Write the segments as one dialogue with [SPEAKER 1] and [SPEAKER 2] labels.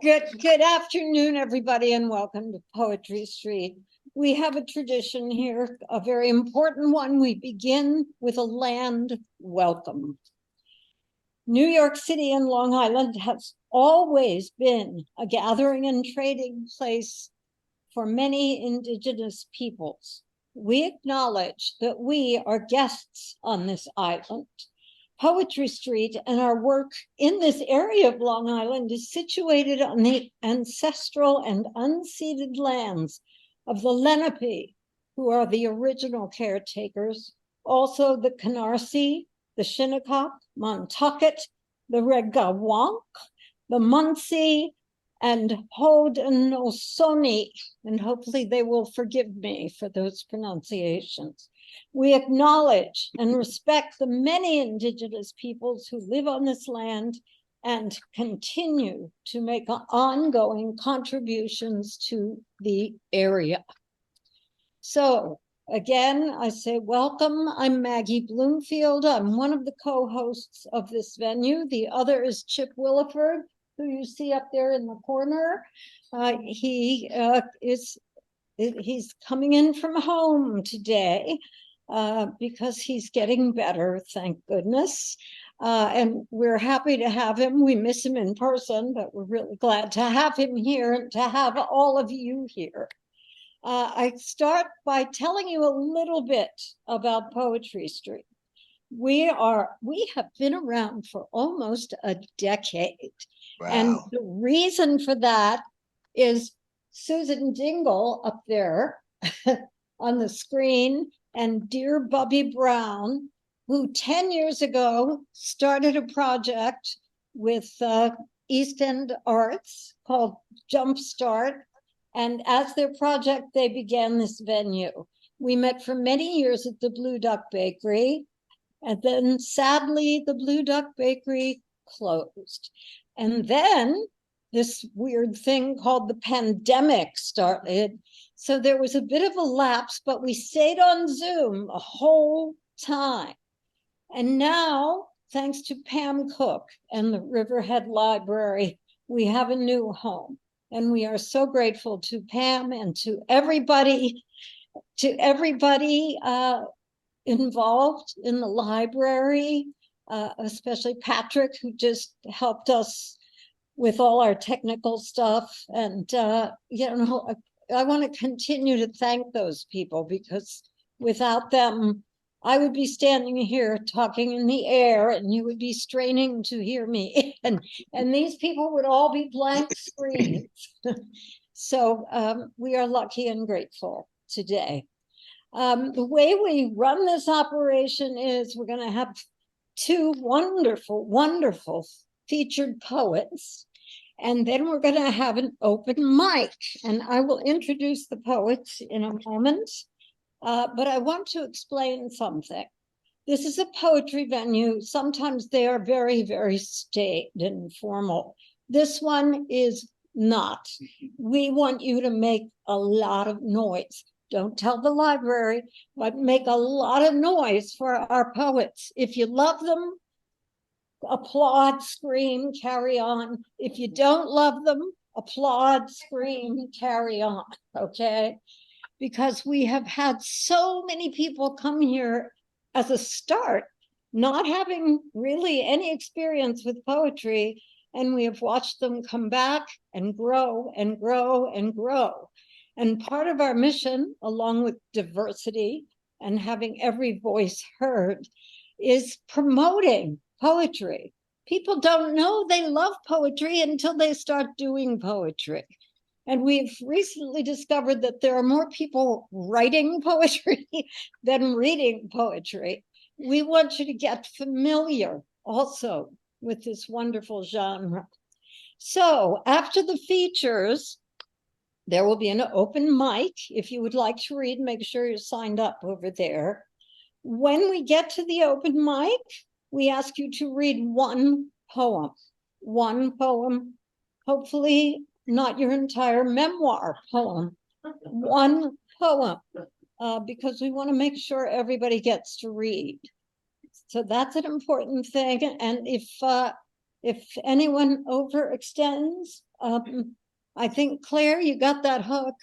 [SPEAKER 1] Good afternoon, everybody, and welcome to Poetry Street. We have a tradition here, a very important one. We begin with a land welcome. New York City and Long Island has always been a gathering and trading place for many indigenous peoples. We acknowledge that we are guests on this island. Poetry Street and our work in this area of Long Island is situated on the ancestral and unceded lands of the Lenape, who are the original caretakers, also the Canarsie, the Shinnecock, Montaukett, the Regawonk, the Munsee, and Haudenosaunee, and hopefully they will forgive me for those pronunciations. We acknowledge and respect the many indigenous peoples who live on this land and continue to make ongoing contributions to the area. So again, I say welcome. I'm Maggie Bloomfield. I'm one of the co-hosts of this venue. The other is Chip Williford, who you see up there in the corner. He's coming in from home today because he's getting better, thank goodness. And we're happy to have him. We miss him in person, but we're really glad to have him here and to have all of you here. I start by telling you a little bit about Poetry Street. We have been around for almost a decade. Wow. And the reason for that is Susan Dingle up there on the screen and dear Bubby Brown, who 10 years ago started a project with East End Arts called Jumpstart. And as their project, they began this venue. We met for many years at the Blue Duck Bakery. And then sadly, the Blue Duck Bakery closed. And then this weird thing called the pandemic started. So there was a bit of a lapse, but we stayed on Zoom the whole time. And now, thanks to Pam Cook and the Riverhead Library, we have a new home. And we are so grateful to Pam and to everybody involved in the library, especially Patrick, who just helped us with all our technical stuff. And, I want to continue to thank those people because without them, I would be standing here talking in the air and you would be straining to hear me. And these people would all be blank screens. So we are lucky and grateful today. The way we run this operation is we're going to have two wonderful featured poets, and then we're going to have an open mic, and I will introduce the poets in a moment, but I want to explain something. This is a poetry venue. Sometimes they are very, very staid and formal. This one is not. We want you to make a lot of noise. Don't tell the library, but make a lot of noise for our poets. If you love them, applaud, scream, carry on. If you don't love them, applaud, scream, carry on, okay? Because we have had so many people come here as a start, not having really any experience with poetry, and we have watched them come back and grow and grow and grow. And part of our mission, along with diversity and having every voice heard, is promoting poetry. People don't know they love poetry until they start doing poetry. And we've recently discovered that there are more people writing poetry than reading poetry. We want you to get familiar also with this wonderful genre. So after the features, there will be an open mic. If you would like to read, make sure you're signed up over there. When we get to the open mic, we ask you to read one poem, hopefully not your entire memoir poem, one poem, because we want to make sure everybody gets to read. So that's an important thing. And if anyone overextends, I think, Claire, you got that hook.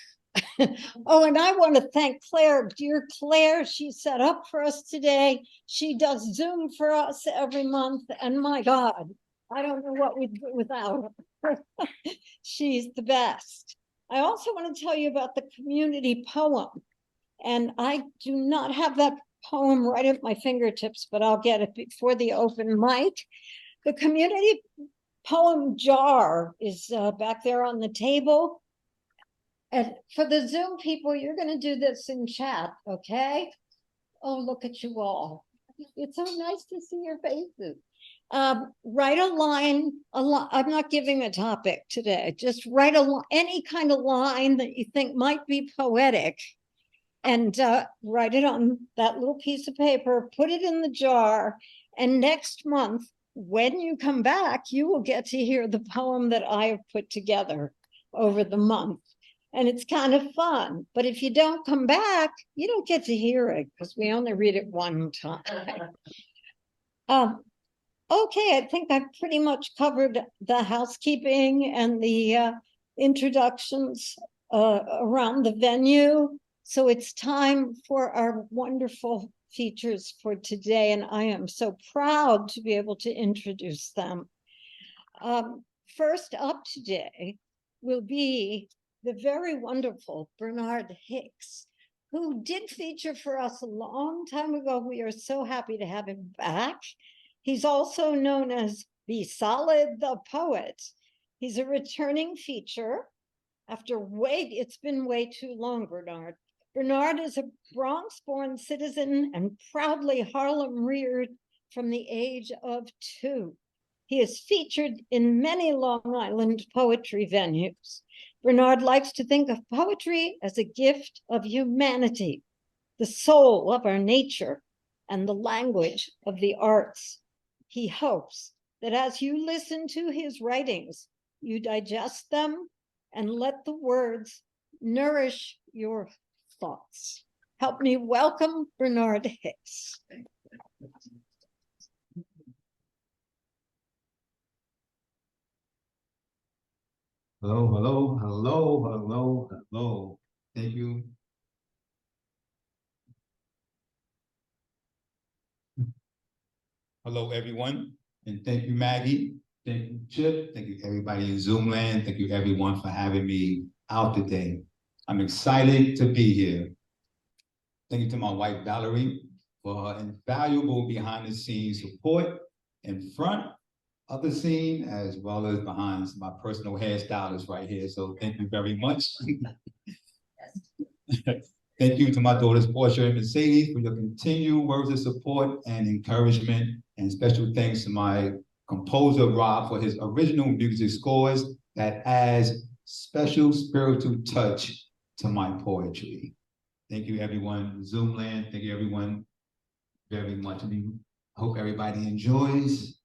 [SPEAKER 1] Oh, and I want to thank Claire, dear Claire. She set up for us today. She does Zoom for us every month. And my God, I don't know what we'd do without her. She's the best. I also want to tell you about the community poem. And I do not have that poem right at my fingertips, but I'll get it before the open mic. The community poem jar is back there on the table. And for the Zoom people, you're going to do this in chat, okay? Oh, look at you all. It's so nice to see your faces. Write a line. I'm not giving a topic today. Just write any kind of line that you think might be poetic, and write it on that little piece of paper, put it in the jar, and next month, when you come back, you will get to hear the poem that I have put together over the month. And it's kind of fun. But if you don't come back, you don't get to hear it because we only read it one time. Okay, I think I've pretty much covered the housekeeping and the introductions around the venue. So it's time for our wonderful features for today. And I am so proud to be able to introduce them. First up today will be the very wonderful Bernard Hicks, who did feature for us a long time ago. We are so happy to have him back. He's also known as Be Solid the Poet. He's a returning feature after it's been way too long, Bernard. Bernard is a Bronx-born citizen and proudly Harlem-reared from the age of 2. He is featured in many Long Island poetry venues. Bernard likes to think of poetry as a gift of humanity, the soul of our nature, and the language of the arts. He hopes that as you listen to his writings, you digest them and let the words nourish your thoughts. Help me welcome Bernard Hicks.
[SPEAKER 2] Hello, hello, hello, hello, hello. Thank you. Hello, everyone, and thank you, Maggie. Thank you, Chip. Thank you, everybody in Zoom land. Thank you, everyone, for having me out today. I'm excited to be here. Thank you to my wife, Valerie, for her invaluable behind-the-scenes support in front of the scene, as well as behind my personal hairstylist right here. So thank you very much. Thank you to my daughters, Portia and Mercedes, for your continued words of support and encouragement. And special thanks to my composer, Rob, for his original music scores that adds special spiritual touch to my poetry. Thank you, everyone. Zoomland, thank you, everyone, very much. I hope everybody enjoys.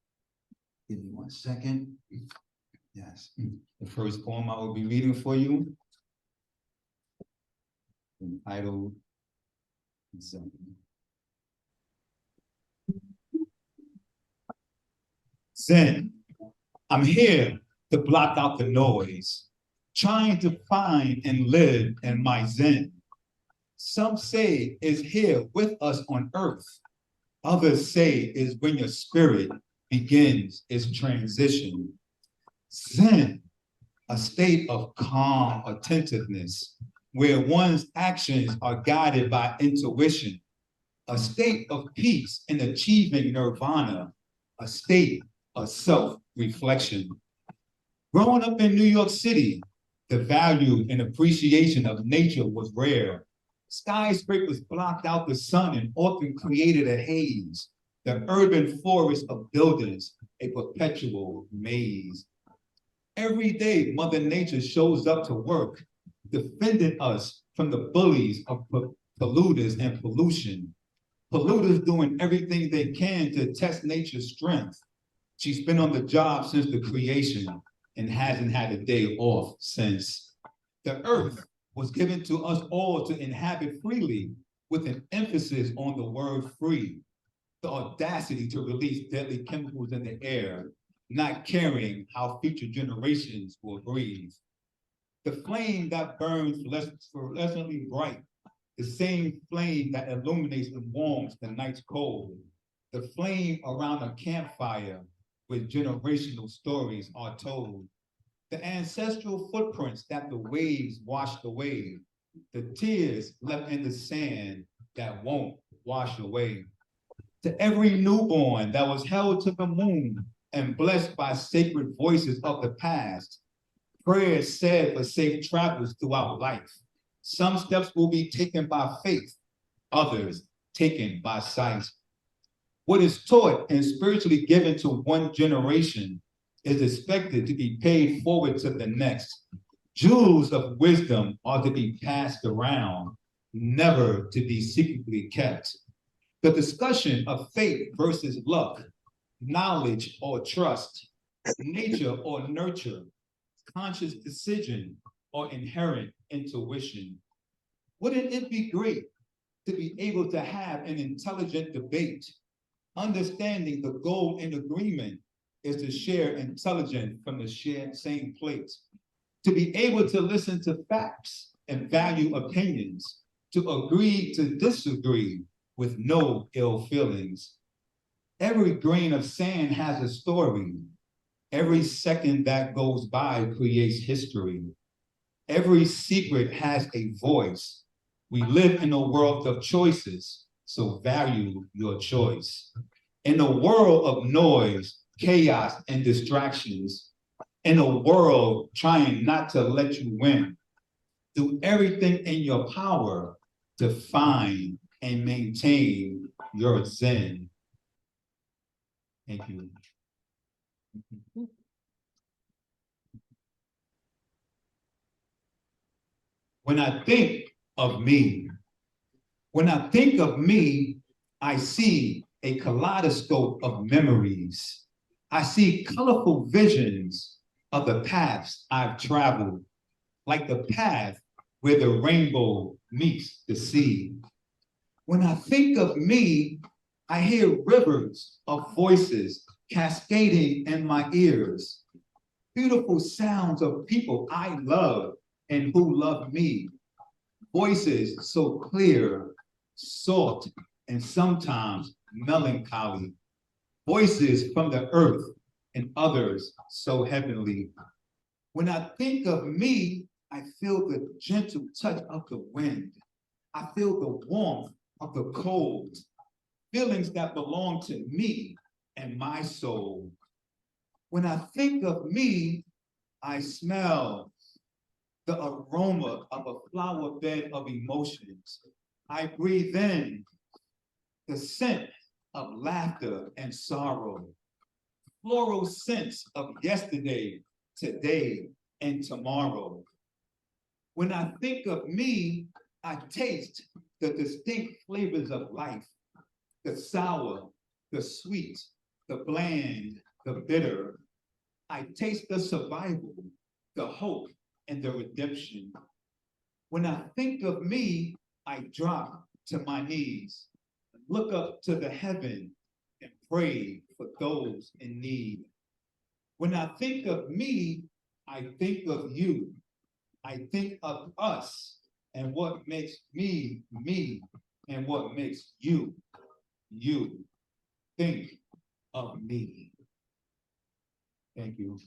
[SPEAKER 2] Give me 1 second. Yes. The first poem I will be reading for you, entitled Zen. I'm here to block out the noise, trying to find and live in my Zen. Some say is here with us on earth. Others say is when your spirit begins its transition. Zen, a state of calm attentiveness, where one's actions are guided by intuition, a state of peace in achieving nirvana, a state of self-reflection. Growing up in New York City, the value and appreciation of nature was rare. Skyscrapers blocked out the sun and often created a haze. The urban forest of buildings, a perpetual maze. Every day, Mother Nature shows up to work, defending us from the bullies of polluters and pollution. Polluters doing everything they can to test nature's strength. She's been on the job since the creation and hasn't had a day off since. The earth was given to us all to inhabit freely, with an emphasis on the word free. The audacity to release deadly chemicals in the air, not caring how future generations will breathe. The flame that burns fluorescently bright, the same flame that illuminates and warms the night's cold, the flame around a campfire where generational stories are told, the ancestral footprints that the waves washed away, the tears left in the sand that won't wash away. To every newborn that was held to the moon and blessed by sacred voices of the past, prayers said for safe travels throughout life. Some steps will be taken by faith, others taken by sight. What is taught and spiritually given to one generation is expected to be paid forward to the next. Jewels of wisdom are to be passed around, never to be secretly kept. The discussion of faith versus luck, knowledge or trust, nature or nurture, conscious decision or inherent intuition. Wouldn't it be great to be able to have an intelligent debate, understanding the goal in agreement is to share intelligence from the same plate, to be able to listen to facts and value opinions, to agree to disagree with no ill feelings. Every grain of sand has a story. Every second that goes by creates history. Every secret has a voice. We live in a world of choices, so value your choice. In a world of noise, chaos, and distractions, in a world trying not to let you win, do everything in your power to find and maintain your zen. Thank you. When I think of me, I see a kaleidoscope of memories. I see colorful visions of the paths I've traveled, like the path where the rainbow meets the sea. When I think of me, I hear rivers of voices cascading in my ears, beautiful sounds of people I love and who love me, voices so clear, soft, and sometimes melancholy, voices from the earth and others so heavenly. When I think of me, I feel the gentle touch of the wind. I feel the warmth of the cold, feelings that belong to me and my soul. When I think of me, I smell the aroma of a flower bed of emotions. I breathe in the scent of laughter and sorrow, floral scents of yesterday, today, and tomorrow. When I think of me, I taste the distinct flavors of life, the sour, the sweet, the bland, the bitter. I taste the survival, the hope, and the redemption. When I think of me, I drop to my knees, look up to the heaven, and pray for those in need. When I think of me, I think of you. I think of us and what makes me, me, and what makes you, you. Think of me. Thank you.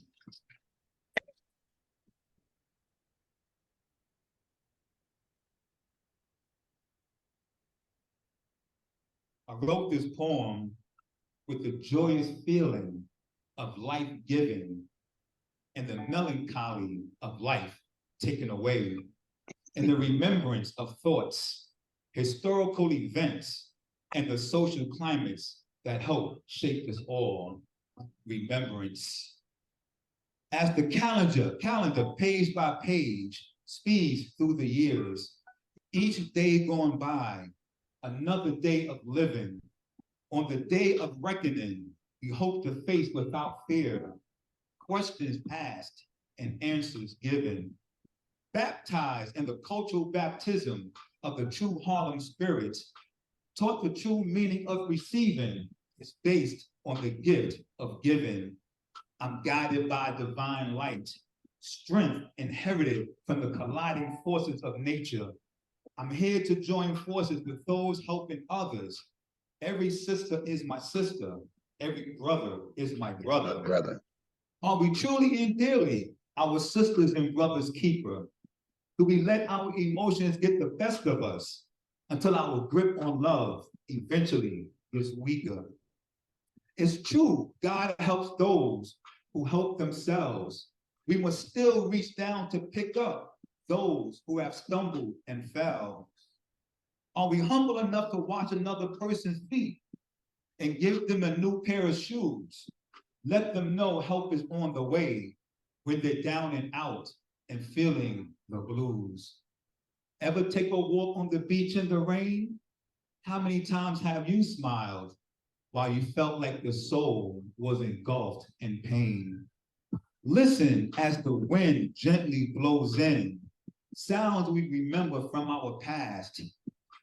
[SPEAKER 2] I wrote this poem with the joyous feeling of life giving and the melancholy of life taken away, and the remembrance of thoughts, historical events, and the social climates that help shape us all. Remembrance. As the calendar page by page speeds through the years, each day going by, another day of living. On the day of reckoning, we hope to face without fear questions asked and answers given. Baptized in the cultural baptism of the true Harlem spirit, taught the true meaning of receiving is based on the gift of giving. I'm guided by divine light, strength inherited from the colliding forces of nature. I'm here to join forces with those helping others. Every sister is my sister. Every brother is my brother. Are we truly and dearly our sisters and brothers' keeper? Do we let our emotions get the best of us until our grip on love eventually gets weaker? It's true, God helps those who help themselves. We must still reach down to pick up those who have stumbled and fell. Are we humble enough to wash another person's feet and give them a new pair of shoes? Let them know help is on the way when they're down and out and feeling the blues. Ever take a walk on the beach in the rain? How many times have you smiled while you felt like the soul was engulfed in pain? Listen as the wind gently blows in, sounds we remember from our past,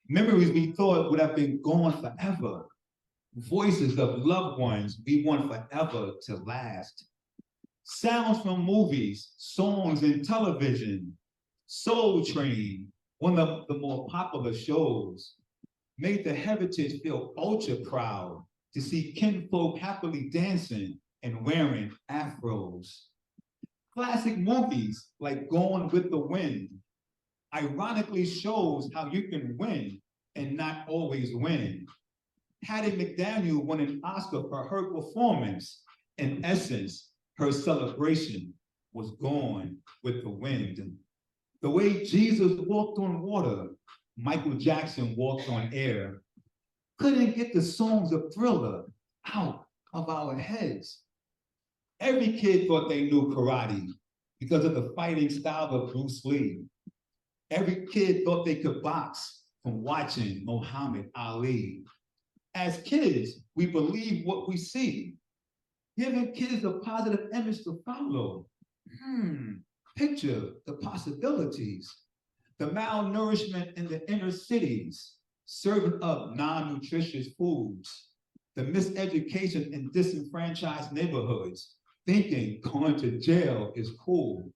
[SPEAKER 2] memories we thought would have been gone forever, voices of loved ones we want forever to last. Sounds from movies, songs, and television. Soul Train, one of the more popular shows, made the heritage feel ultra proud to see kinfolk happily dancing and wearing afros. Classic movies like Gone with the Wind ironically shows how you can win and not always win. Hattie McDaniel won an Oscar for her performance. In essence, her celebration was Gone with the Wind. The way Jesus walked on water, Michael Jackson walked on air. Couldn't get the songs of Thriller out of our heads. Every kid thought they knew karate because of the fighting style of Bruce Lee. Every kid thought they could box from watching Muhammad Ali. As kids, we believe what we see, giving kids a positive image to follow. Picture the possibilities. The malnourishment in the inner cities, serving up non-nutritious foods. The miseducation in disenfranchised neighborhoods, thinking going to jail is cool.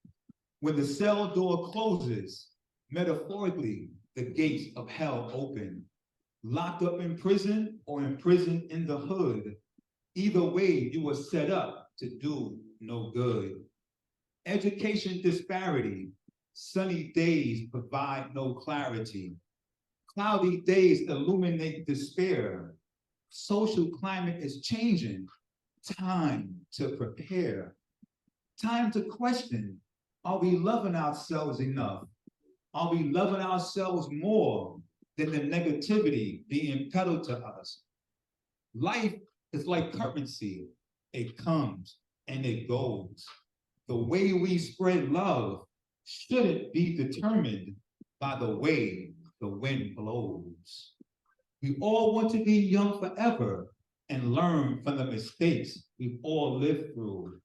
[SPEAKER 2] When the cell door closes, metaphorically, the gates of hell open. Locked up in prison or imprisoned in the hood. Either way, you were set up to do no good. Education disparity. Sunny days provide no clarity. Cloudy days illuminate despair. Social climate is changing. Time to prepare. Time to question, are we loving ourselves enough? Are we loving ourselves more than the negativity being peddled to us? Life is like currency. It comes and it goes. The way we spread love shouldn't be determined by the way the wind blows. We all want to be young forever and learn from the mistakes we've all lived through.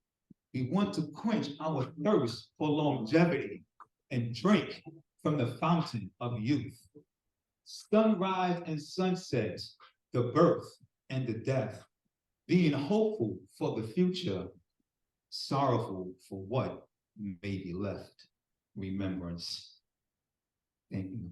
[SPEAKER 2] We want to quench our thirst for longevity and drink from the fountain of youth. Sunrise and sunsets, the birth and the death, being hopeful for the future, sorrowful for what may be left. Remembrance. Thank you.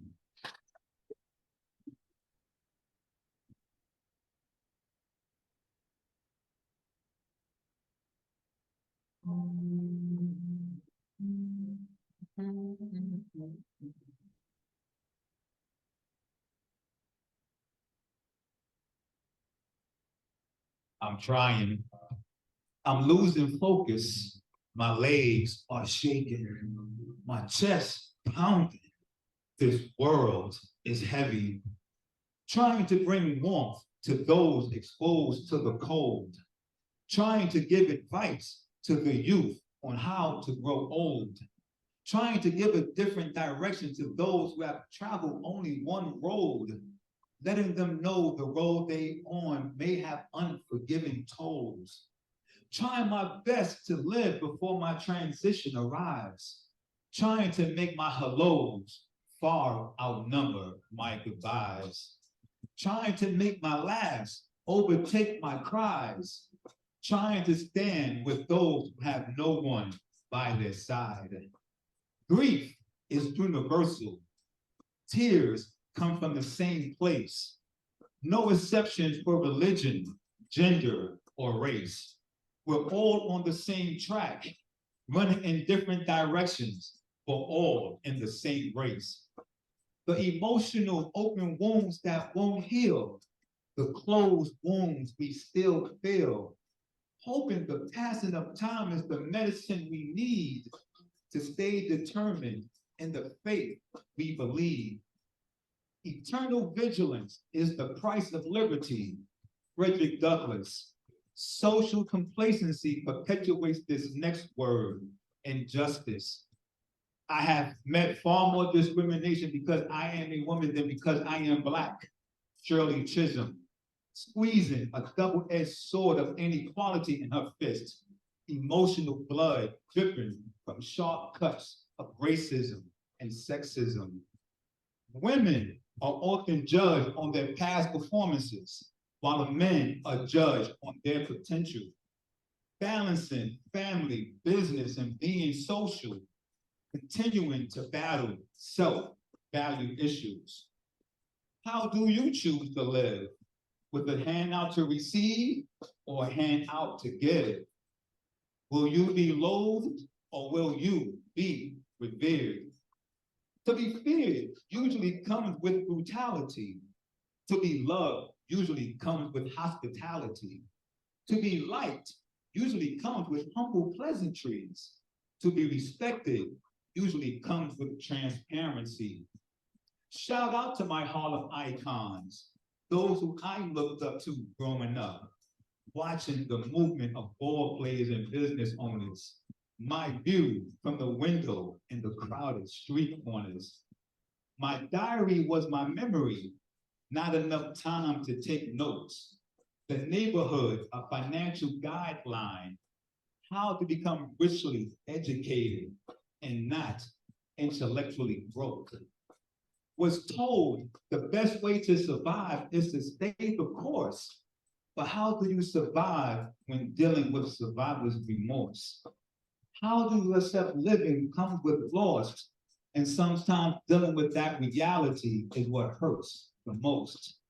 [SPEAKER 2] I'm trying. I'm losing focus. My legs are shaking. My chest pounding. This world is heavy. Trying to bring warmth to those exposed to the cold. Trying to give advice to the youth on how to grow old. Trying to give a different direction to those who have traveled only one road, letting them know the road they on may have unforgiving tolls. Trying my best to live before my transition arrives. Trying to make my hellos far outnumber my goodbyes. Trying to make my laughs overtake my cries. trying to stand with those who have no one by their side. Grief is universal. Tears come from the same place. No exceptions for religion, gender, or race. We're all on the same track, running in different directions, but all in the same race. The emotional open wounds that won't heal, the closed wounds we still feel, hoping the passing of time is the medicine we need to stay determined in the faith we believe. Eternal vigilance is the price of liberty. Frederick Douglass. Social complacency perpetuates this next word, injustice. I have met far more discrimination because I am a woman than because I am Black. Shirley Chisholm. Squeezing a double-edged sword of inequality in her fist. Emotional blood dripping from sharp cuts of racism and sexism. Women are often judged on their past performances, while the men are judged on their potential. Balancing family, business, and being social, continuing to battle self-value issues. How do you choose to live? With a hand out to receive or a hand out to give? Will you be loathed or will you be revered? To be feared usually comes with brutality. To be loved usually comes with hospitality. To be liked usually comes with humble pleasantries. To be respected usually comes with transparency. Shout out to my Hall of Icons, those who I looked up to growing up, watching the movement of ball players and business owners, my view from the window in the crowded street corners. My diary was my memory, not enough time to take notes. The neighborhood, a financial guideline, how to become richly educated and not intellectually broke. Was told the best way to survive is to stay the course. But how do you survive when dealing with survivor's remorse? How do you accept living comes with loss? And sometimes dealing with that reality is what hurts the most.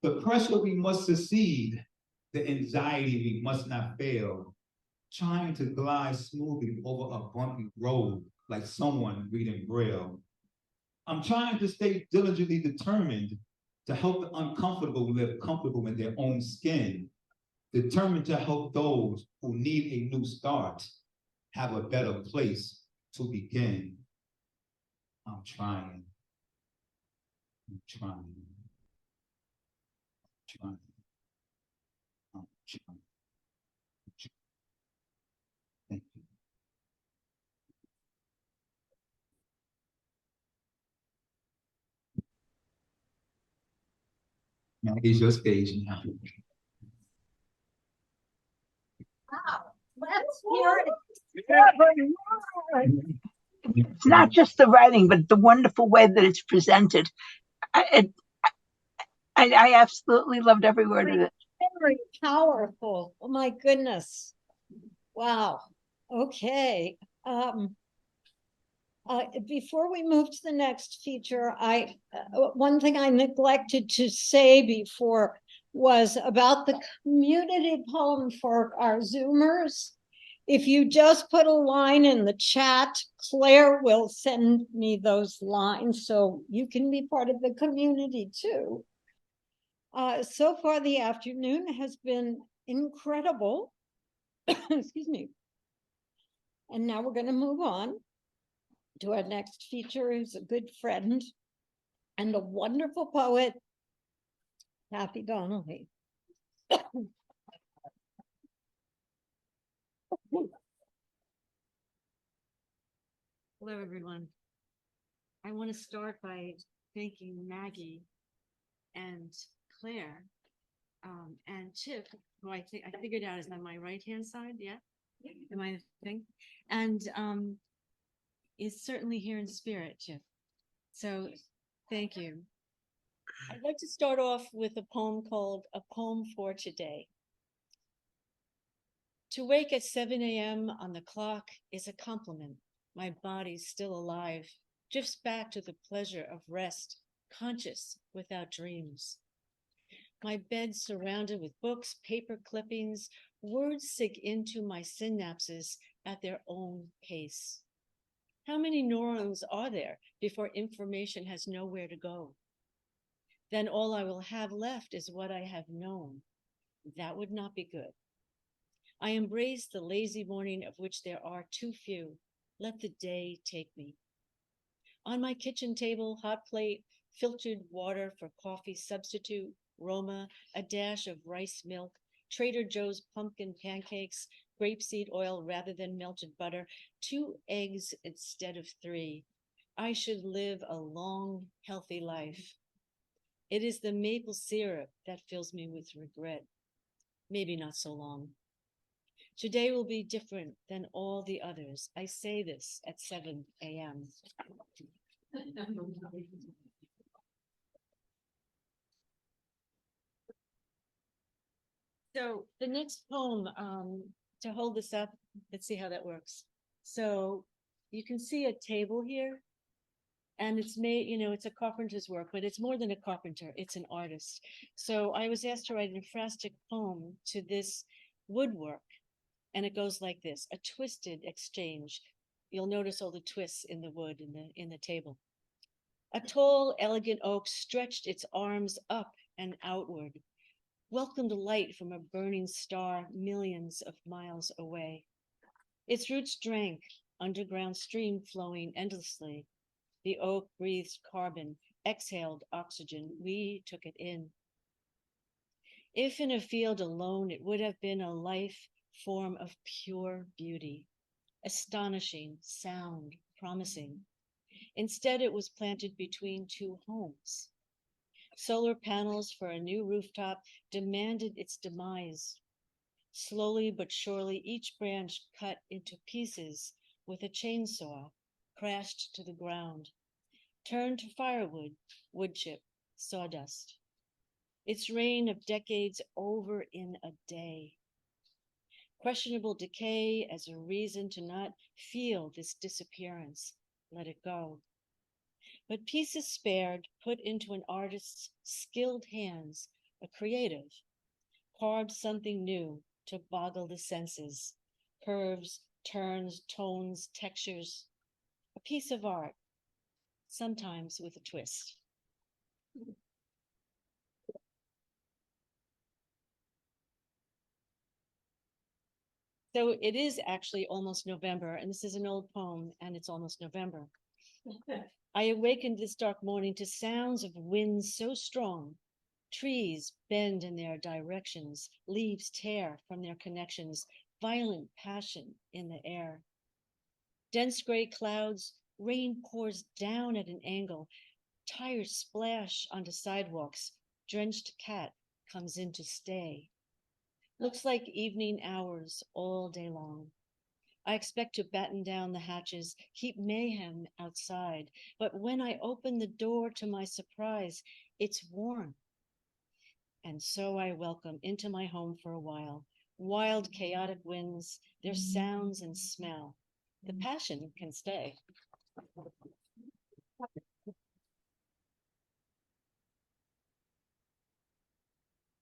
[SPEAKER 2] The pressure we must succeed, the anxiety we must not fail, trying to glide smoothly over a bumpy road like someone reading Braille. I'm trying to stay diligently determined to help the uncomfortable live comfortable in their own skin, determined to help those who need a new start have a better place to begin. I'm trying. I'm trying. I'm trying. I'm trying. Thank you. Maggie's your stage now.
[SPEAKER 1] Wow, let's hear it.
[SPEAKER 3] It's not just the writing, but the wonderful way that it's presented. I absolutely loved every word of it.
[SPEAKER 1] Very powerful. Oh my goodness. Wow. Okay. Before we move to the next feature, one thing I neglected to say before was about the community poem for our Zoomers. If you just put a line in the chat, Claire will send me those lines so you can be part of the community too. So far, the afternoon has been incredible. Excuse me. And now we're going to move on to our next feature, who's a good friend and a wonderful poet, Kathy Donnelly.
[SPEAKER 4] Hello, everyone. I want to start by thanking Maggie and Claire and Chip, who I think I figured out is on my right-hand side. Yeah, am I the thing? And is certainly here in spirit, Chip. So thank you. I'd like to start off with a poem called "A Poem for Today." To wake at 7 a.m. on the clock is a compliment. My body's still alive, drifts back to the pleasure of rest, conscious without dreams. My bed surrounded with books, paper clippings, words sink into my synapses at their own pace. How many neurons are there before information has nowhere to go? Then all I will have left is what I have known. That would not be good. I embrace the lazy morning of which there are too few. Let the day take me. On my kitchen table, hot plate, filtered water for coffee substitute, Roma, a dash of rice milk, Trader Joe's pumpkin pancakes, grapeseed oil rather than melted butter, 2 eggs instead of 3. I should live a long, healthy life. It is the maple syrup that fills me with regret. Maybe not so long. Today will be different than all the others. I say this at 7 a.m. So the next poem, to hold this up, let's see how that works. So you can see a table here, and it's made, it's a carpenter's work, but it's more than a carpenter, it's an artist. So I was asked to write an ekphrastic poem to this woodwork, and it goes like this: a twisted exchange. You'll notice all the twists in the wood in the table. A tall, elegant oak stretched its arms up and outward, welcomed light from a burning star millions of miles away. Its roots drank, underground stream flowing endlessly. The oak breathed carbon, exhaled oxygen. We took it in. If in a field alone, it would have been a life form of pure beauty, astonishing, sound, promising. Instead, it was planted between 2 homes. Solar panels for a new rooftop demanded its demise. Slowly but surely, each branch cut into pieces with a chainsaw crashed to the ground, turned to firewood, wood chip, sawdust. Its reign of decades over in a day. Questionable decay as a reason to not feel this disappearance. Let it go. But pieces spared, put into an artist's skilled hands, a creative, carved something new to boggle the senses, curves, turns, tones, textures, a piece of art, sometimes with a twist. So it is actually almost November, and this is an old poem, and it's almost November. I awakened this dark morning to sounds of winds so strong. Trees bend in their directions, leaves tear from their connections, violent passion in the air. Dense gray clouds, rain pours down at an angle, tires splash onto sidewalks, drenched cat comes in to stay. Looks like evening hours all day long. I expect to batten down the hatches, keep mayhem outside, but when I open the door, to my surprise, it's warm. And so I welcome into my home for a while wild, chaotic winds, their sounds and smell. The passion can stay.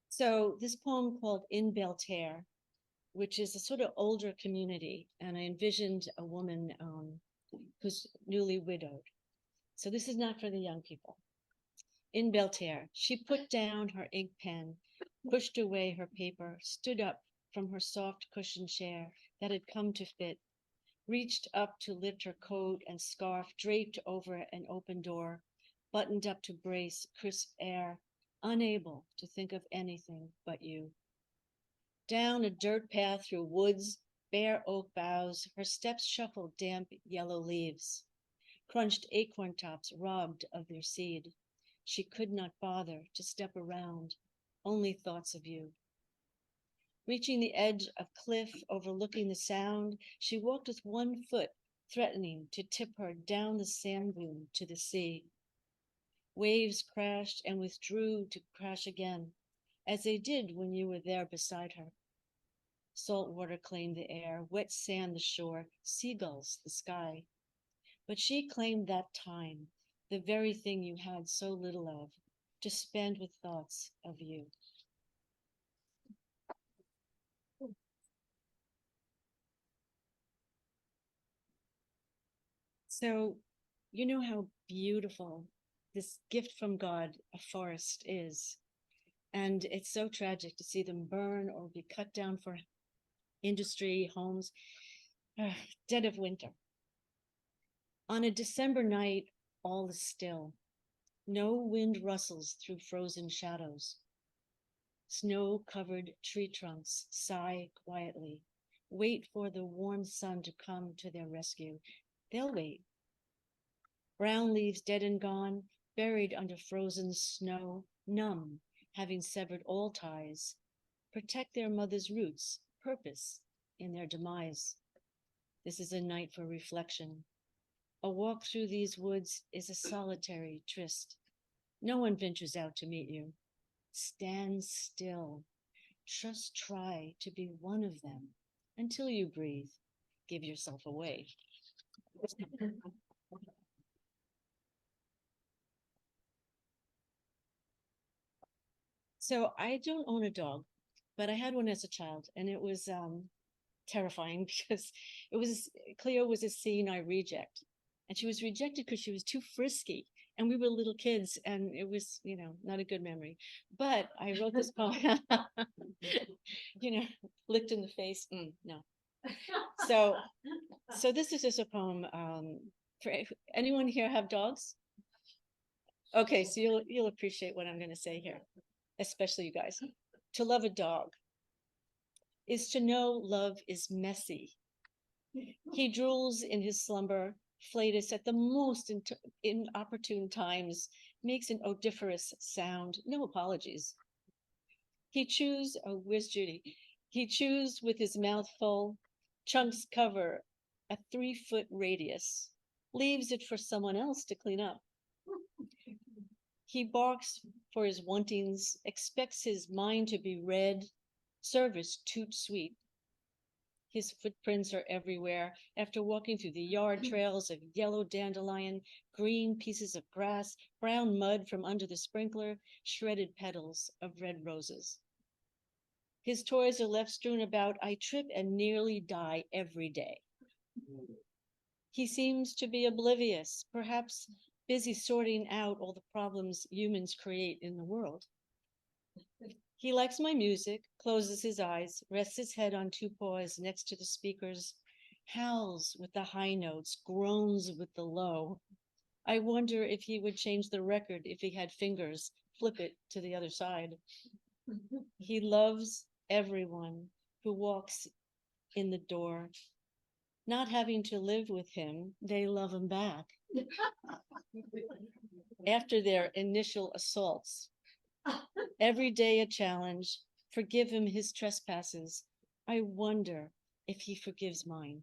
[SPEAKER 4] So this poem called In Belterre, which is a sort of older community, and I envisioned a woman who's newly widowed. So this is not for the young people. In Belterre, she put down her ink pen, pushed away her paper, stood up from her soft cushioned chair that had come to fit, reached up to lift her coat and scarf draped over an open door, buttoned up to brace crisp air, unable to think of anything but you. Down a dirt path through woods, bare oak boughs, her steps shuffled damp yellow leaves, crunched acorn tops robbed of their seed. She could not bother to step around, only thoughts of you. Reaching the edge of cliff overlooking the sound, she walked with one foot, threatening to tip her down the sand dune to the sea. Waves crashed and withdrew to crash again, as they did when you were there beside her. Salt water claimed the air, wet sand the shore, seagulls the sky. But she claimed that time, the very thing you had so little of, to spend with thoughts of you. So, you know how beautiful this gift from God, a forest, is. And it's so tragic to see them burn or be cut down for industry, homes, dead of winter. On a December night, all is still. No wind rustles through frozen shadows. Snow-covered tree trunks sigh quietly, wait for the warm sun to come to their rescue. They'll wait. Brown leaves dead and gone, buried under frozen snow, numb, having severed all ties, protect their mother's roots, purpose in their demise. This is a night for reflection. A walk through these woods is a solitary tryst. No one ventures out to meet you. Stand still. Just try to be one of them until you breathe. Give yourself away. So I don't own a dog, but I had one as a child, and it was terrifying because Cleo was a CNI reject, and she was rejected because she was too frisky, and we were little kids, and it was, not a good memory. But I wrote this poem, licked in the face. No. So this is just a poem. For anyone here have dogs? Okay, so you'll appreciate what I'm going to say here, especially you guys. To love a dog is to know love is messy. He drools in his slumber, flatus at the most inopportune times, makes an odoriferous sound, no apologies. He chews, oh, where's Judy? He chews with his mouth full, chunks cover a 3-foot radius, leaves it for someone else to clean up. He barks for his wantings, expects his mind to be read, service toot sweet. His footprints are everywhere after walking through the yard trails of yellow dandelion, green pieces of grass, brown mud from under the sprinkler, shredded petals of red roses. His toys are left strewn about. I trip and nearly die every day. He seems to be oblivious, perhaps busy sorting out all the problems humans create in the world. He likes my music, closes his eyes, rests his head on 2 paws next to the speakers, howls with the high notes, groans with the low. I wonder if he would change the record if he had fingers, flip it to the other side. He loves everyone who walks in the door. Not having to live with him, they love him back. After their initial assaults, every day a challenge, forgive him his trespasses. I wonder if he forgives mine.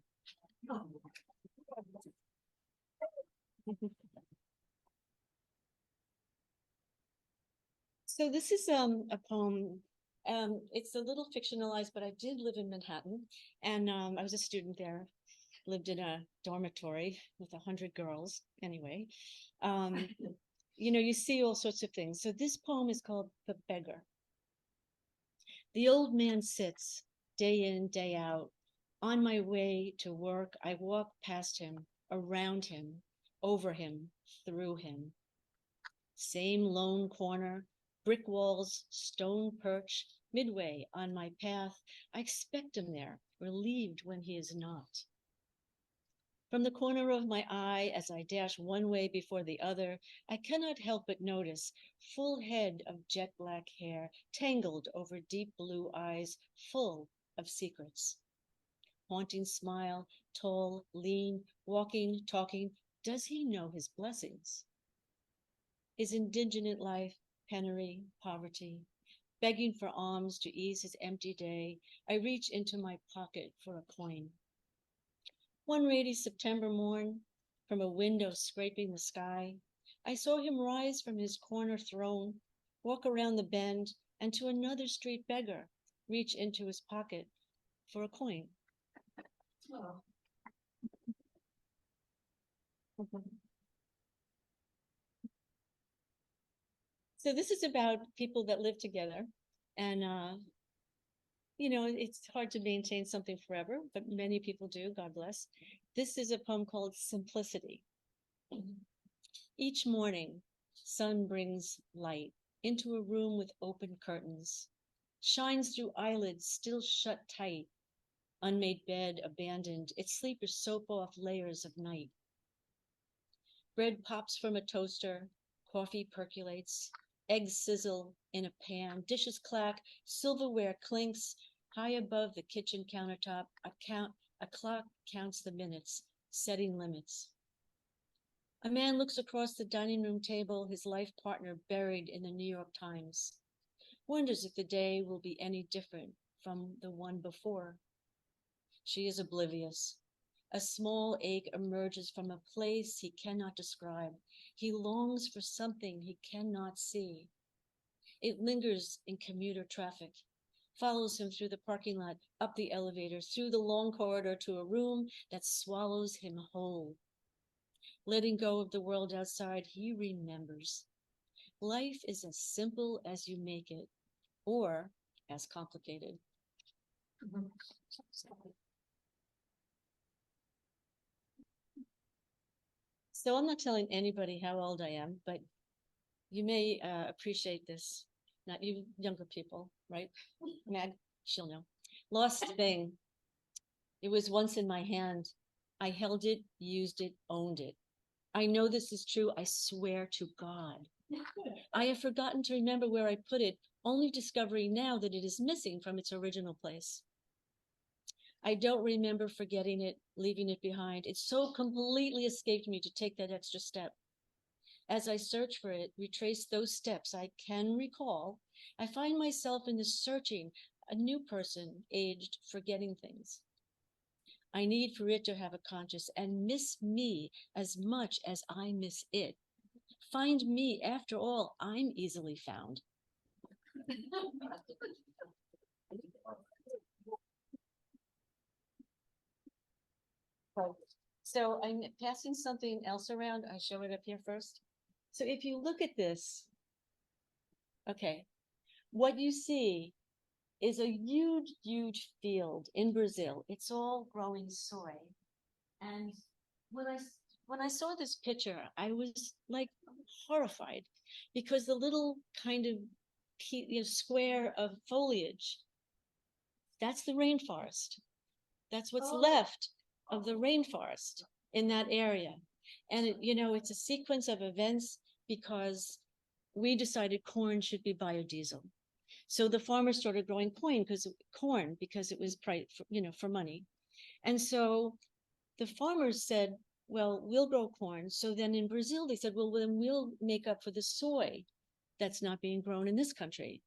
[SPEAKER 4] So this is a poem. It's a little fictionalized, but I did live in Manhattan, and I was a student there. Lived in a dormitory with 100 girls. Anyway, you see all sorts of things. So this poem is called The Beggar. The old man sits day in, day out. On my way to work, I walk past him, around him, over him, through him. Same lone corner, brick walls, stone perch, midway on my path. I expect him there, relieved when he is not. From the corner of my eye, as I dash one way before the other, I cannot help but notice full head of jet black hair, tangled over deep blue eyes, full of secrets. Haunting smile, tall, lean, walking, talking. Does he know his blessings? His indigent life, penury, poverty, begging for alms to ease his empty day, I reach into my pocket for a coin. One rainy September morn, from a window scraping the sky, I saw him rise from his corner throne, walk around the bend, and to another street beggar, reach into his pocket for a coin. So this is about people that live together, and it's hard to maintain something forever, but many people do, God bless. This is a poem called Simplicity. Each morning, sun brings light into a room with open curtains, shines through eyelids still shut tight, unmade bed abandoned, its sleepers soap off layers of night. Bread pops from a toaster, coffee percolates, eggs sizzle in a pan, dishes clack, silverware clinks. High above the kitchen countertop, a clock counts the minutes, setting limits. A man looks across the dining room table, his life partner buried in the New York Times. Wonders if the day will be any different from the one before. She is oblivious. A small ache emerges from a place he cannot describe. He longs for something he cannot see. It lingers in commuter traffic, follows him through the parking lot, up the elevator, through the long corridor to a room that swallows him whole. Letting go of the world outside, he remembers. Life is as simple as you make it, or as complicated. So I'm not telling anybody how old I am, but you may appreciate this. Not you younger people, right? Mag, she'll know. Lost thing. It was once in my hand. I held it, used it, owned it. I know this is true. I swear to God. I have forgotten to remember where I put it, only discovering now that it is missing from its original place. I don't remember forgetting it, leaving it behind. It so completely escaped me to take that extra step. As I search for it, retrace those steps I can recall, I find myself in the searching, a new person, aged, forgetting things. I need for it to have a conscience and miss me as much as I miss it. Find me, after all, I'm easily found. So I'm passing something else around. I show it up here first. So if you look at this, okay, what you see is a huge, huge field in Brazil. It's all growing soy. And when I saw this picture, I was like horrified because the little kind of square of foliage, that's the rainforest. That's what's left of the rainforest in that area. And it's a sequence of events because we decided corn should be biodiesel. So the farmers started growing corn because it was for money. And so the farmers said, well, we'll grow corn. So then in Brazil, they said, well, then we'll make up for the soy that's not being grown in this country.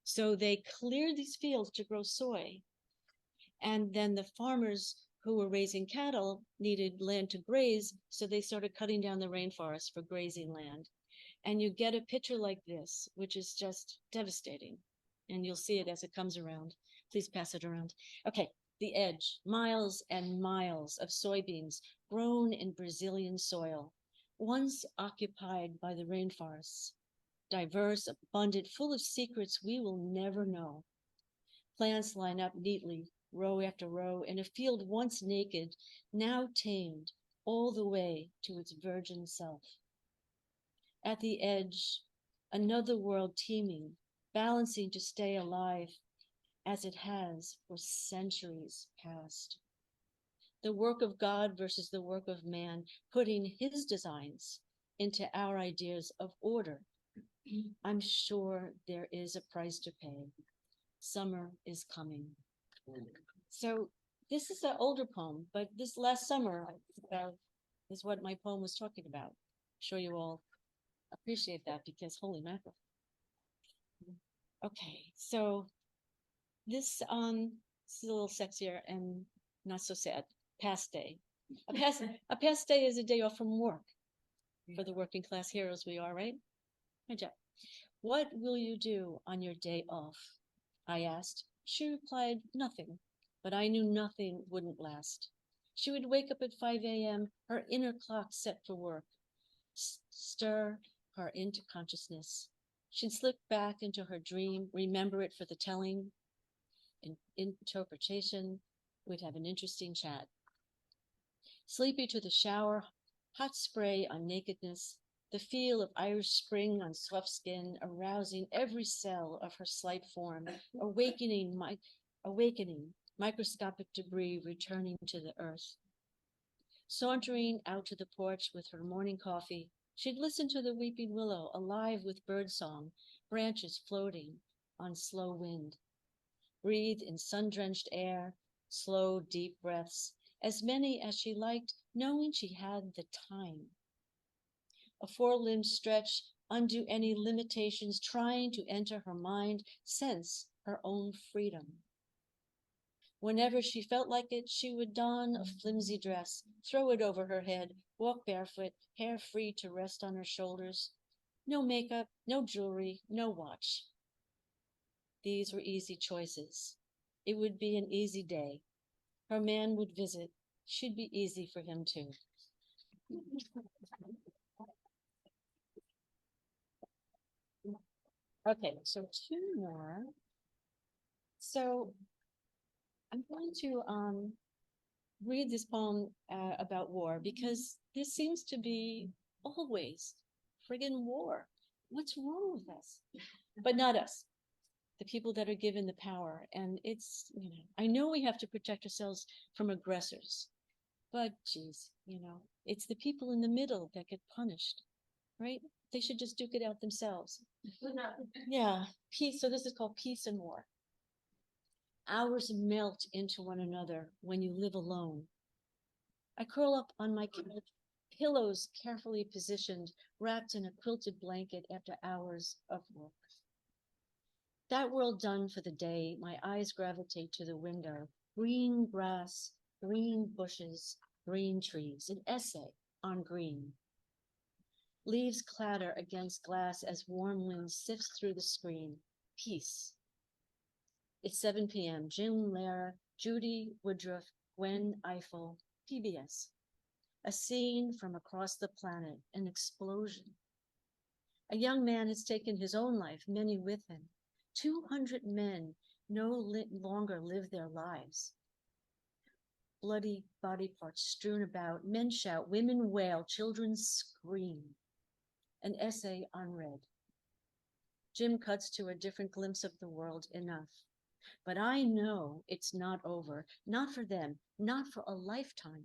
[SPEAKER 4] So they cleared these fields to grow soy. And then the farmers who were raising cattle needed land to graze. So they started cutting down the rainforest for grazing land. And you get a picture like this, which is just devastating. And you'll see it as it comes around. Please pass it around. Okay, the edge, miles and miles of soybeans grown in Brazilian soil, once occupied by the rainforests, diverse, abundant, full of secrets we will never know. Plants line up neatly, row after row, in a field once naked, now tamed, all the way to its virgin self. At the edge, another world teeming, balancing to stay alive, as it has for centuries past. The work of God versus the work of man, putting his designs into our ideas of order. I'm sure there is a price to pay. Summer is coming. So this is an older poem, but this last summer is what my poem was talking about. I'm sure you all appreciate that because holy mackerel. Okay, so this is a little sexier and not so sad. Past day. A past day is a day off from work for the working class heroes we are, right? Good job. What will you do on your day off? I asked. She replied, nothing. but I knew nothing wouldn't last. She would wake up at 5 a.m., her inner clock set for work, stir her into consciousness. She'd slip back into her dream, remember it for the telling and interpretation. We'd have an interesting chat. Sleepy to the shower, hot spray on nakedness, the feel of Irish spring on soft skin, arousing every cell of her slight form, awakening microscopic debris returning to the earth. Sauntering out to the porch with her morning coffee, she'd listen to the weeping willow, alive with birdsong, branches floating on slow wind. Breathe in sun-drenched air, slow, deep breaths, as many as she liked, knowing she had the time. A four-limbed stretch, undo any limitations, trying to enter her mind, sense her own freedom. Whenever she felt like it, she would don a flimsy dress, throw it over her head, walk barefoot, hair free to rest on her shoulders. No makeup, no jewelry, no watch. These were easy choices. It would be an easy day. Her man would visit. She'd be easy for him too. Okay, so two more. So I'm going to read this poem about war because this seems to be always friggin' war. What's wrong with us? But not us, the people that are given the power. And it's, I know we have to protect ourselves from aggressors, but geez, it's the people in the middle that get punished, right? They should just duke it out themselves. Yeah, peace. So this is called Peace and War. Hours melt into one another when you live alone. I curl up on my couch, pillows carefully positioned, wrapped in a quilted blanket after hours of work. That world done for the day, my eyes gravitate to the window. Green grass, green bushes, green trees. An essay on green. Leaves clatter against glass as warm wind sifts through the screen. Peace. It's 7 p.m. Jim Lehrer, Judy Woodruff, Gwen Eiffel, PBS. A scene from across the planet, an explosion. A young man has taken his own life, many with him. 200 men no longer live their lives. Bloody body parts strewn about, men shout, women wail, children scream. An essay unread. Jim cuts to a different glimpse of the world, enough. But I know it's not over, not for them, not for a lifetime.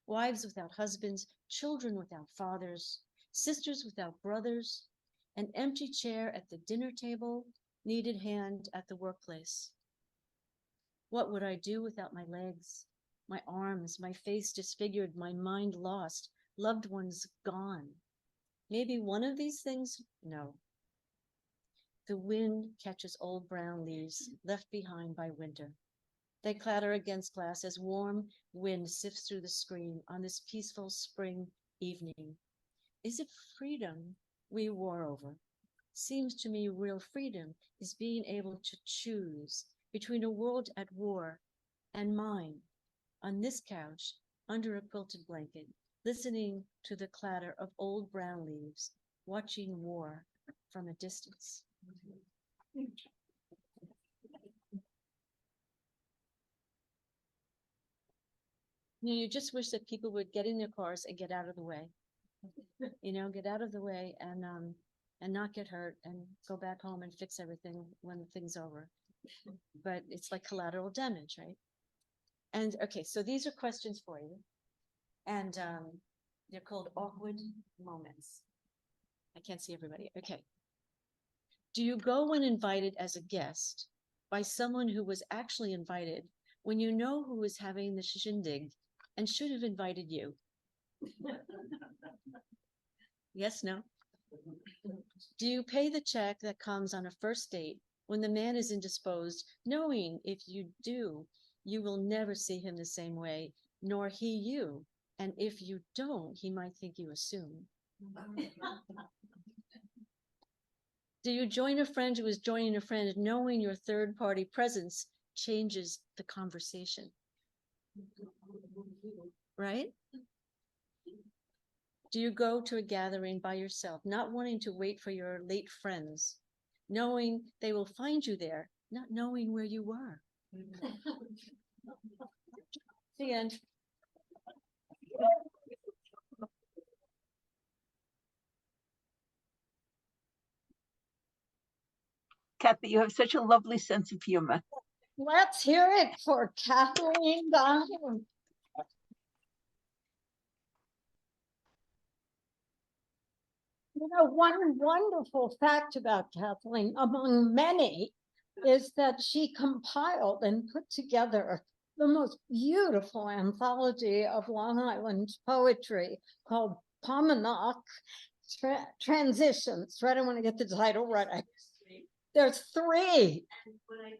[SPEAKER 4] Wives without husbands, children without fathers, sisters without brothers, an empty chair at the dinner table, needed hand at the workplace. What would I do without my legs, my arms, my face disfigured, my mind lost, loved ones gone? Maybe one of these things? No. The wind catches old brown leaves left behind by winter. They clatter against glass as warm wind sifts through the screen on this peaceful spring evening. Is it freedom we war over? Seems to me real freedom is being able to choose between a world at war and mine on this couch under a quilted blanket, listening to the clatter of old brown leaves, watching war from a distance. You just wish that people would get in their cars and get out of the way. Get out of the way and not get hurt and go back home and fix everything when the thing's over. But it's like collateral damage, right? And okay, so these are questions for you. And they're called awkward moments. I can't see everybody. Okay. Do you go when invited as a guest by someone who was actually invited when you know who is having the shindig and should have invited you? Yes, no? Do you pay the check that comes on a first date when the man is indisposed, knowing if you do, you will never see him the same way, nor he you, and if you don't, he might think you assume? Do you join a friend who is joining a friend, knowing your third-party presence changes the conversation. Right? Do you go to a gathering by yourself, not wanting to wait for your late friends, knowing they will find you there, not knowing where you were? The end.
[SPEAKER 3] Kathy, you have such a lovely sense of humor.
[SPEAKER 1] Let's hear it for Kathaleen Donnelly. You know, one wonderful fact about Kathaleen, among many, is that she compiled and put together the most beautiful anthology of Long Island poetry called Pominock Transitions. Right, I want to get the title right. There's 3.
[SPEAKER 4] Can I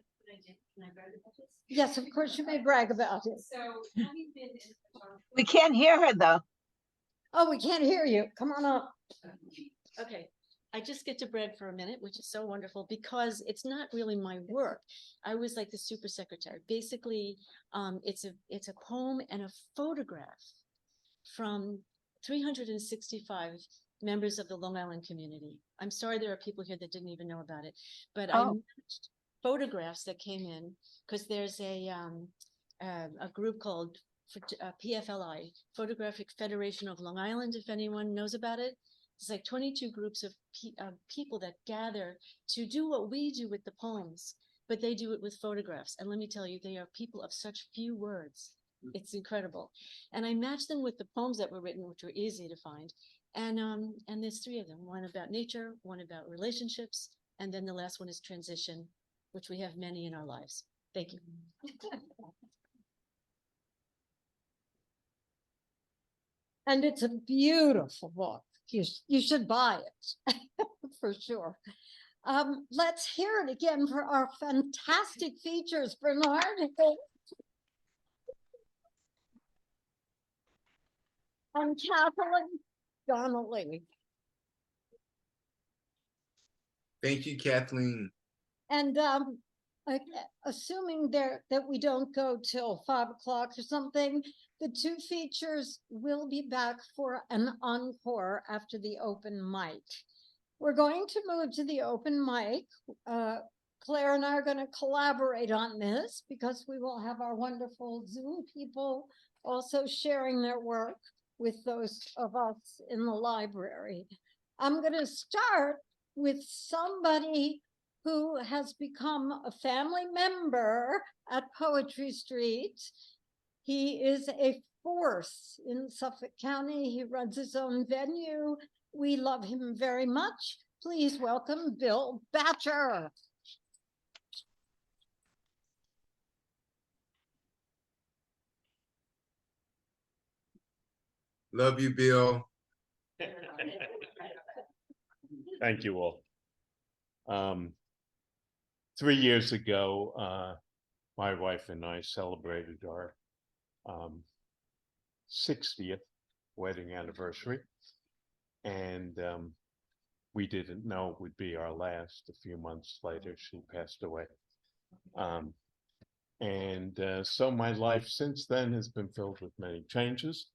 [SPEAKER 4] brag about this?
[SPEAKER 1] Yes, of course you may brag about it.
[SPEAKER 4] So having been in photography.
[SPEAKER 3] We can't hear her though.
[SPEAKER 1] Oh, we can't hear you. Come on up.
[SPEAKER 4] Okay, I just get to brag for a minute, which is so wonderful because it's not really my work. I was like the super secretary. Basically, it's a poem and a photograph from 365 members of the Long Island community. I'm sorry there are people here that didn't even know about it, but I matched photographs that came in because there's a group called PFLI, Photographic Federation of Long Island, if anyone knows about it. It's like 22 groups of people that gather to do what we do with the poems, but they do it with photographs. And let me tell you, they are people of such few words. It's incredible. And I matched them with the poems that were written, which were easy to find. And there's 3 of them, one about nature, one about relationships, and then the last one is transition, which we have many in our lives. Thank you.
[SPEAKER 1] And it's a beautiful book. You should buy it for sure. Let's hear it again for our fantastic features, Bernard. And Kathaleen Donnelly.
[SPEAKER 5] Thank you, Kathleen.
[SPEAKER 1] And assuming that we don't go till 5 o'clock or something, the 2 features will be back for an encore after the open mic. We're going to move to the open mic. Claire and I are going to collaborate on this because we will have our wonderful Zoom people also sharing their work with those of us in the library. I'm going to start with somebody who has become a family member at Poetry Street. He is a force in Suffolk County. He runs his own venue. We love him very much. Please welcome Bill Batcher.
[SPEAKER 5] Love you, Bill.
[SPEAKER 6] Thank you all. 3 years ago, my wife and I celebrated our 60th wedding anniversary, and we didn't know it would be our last. A few months later, she passed away. So my life since then has been filled with many changes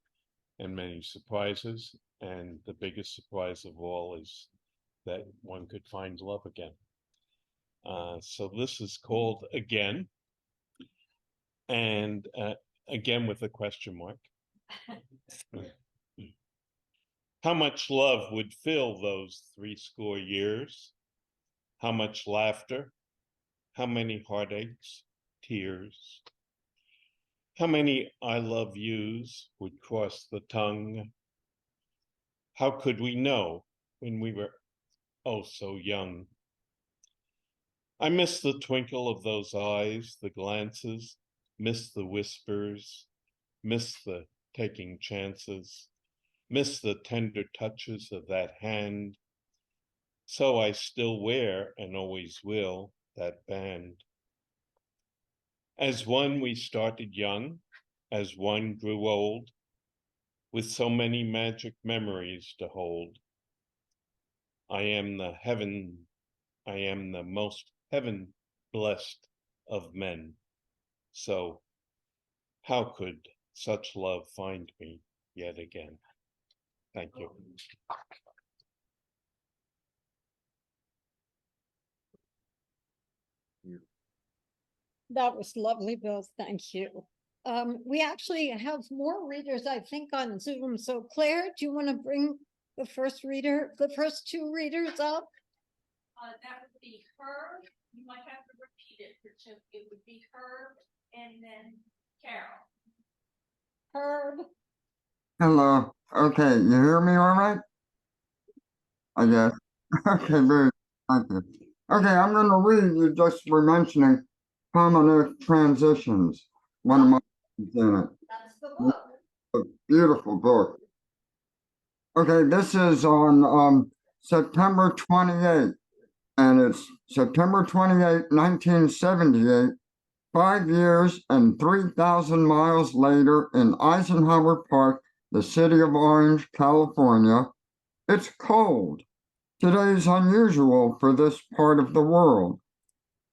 [SPEAKER 6] and many surprises, and the biggest surprise of all is that one could find love again. So this is called Again, and again with a question mark. How much love would fill those 80 years? How much laughter? How many heartaches, tears? How many I love yous would cross the tongue? How could we know when we were oh so young? I miss the twinkle of those eyes, the glances, miss the whispers, miss the taking chances, miss the tender touches of that hand. So I still wear and always will that band. As one we started young, as one grew old, with so many magic memories to hold. I am the most heaven blessed of men. So how could such love find me yet again? Thank you.
[SPEAKER 1] That was lovely, Bill. Thank you. We actually have more readers, I think, on Zoom. So Claire, do you want to bring the first two readers up?
[SPEAKER 7] That would be Herb. You might have to repeat it for Chip. It would be Herb and then Carol.
[SPEAKER 1] Herb.
[SPEAKER 8] Hello. Okay, you hear me all right? I guess. Okay, very thank you. Okay, I'm gonna read, you just were mentioning harmonic transitions. One of my in it.
[SPEAKER 1] That's the book.
[SPEAKER 8] A beautiful book. Okay, this is on September 28th, and it's September 28th, 1978, 5 years and 3,000 miles later in Eisenhower Park, the city of Orange, California. It's cold. Today's unusual for this part of the world.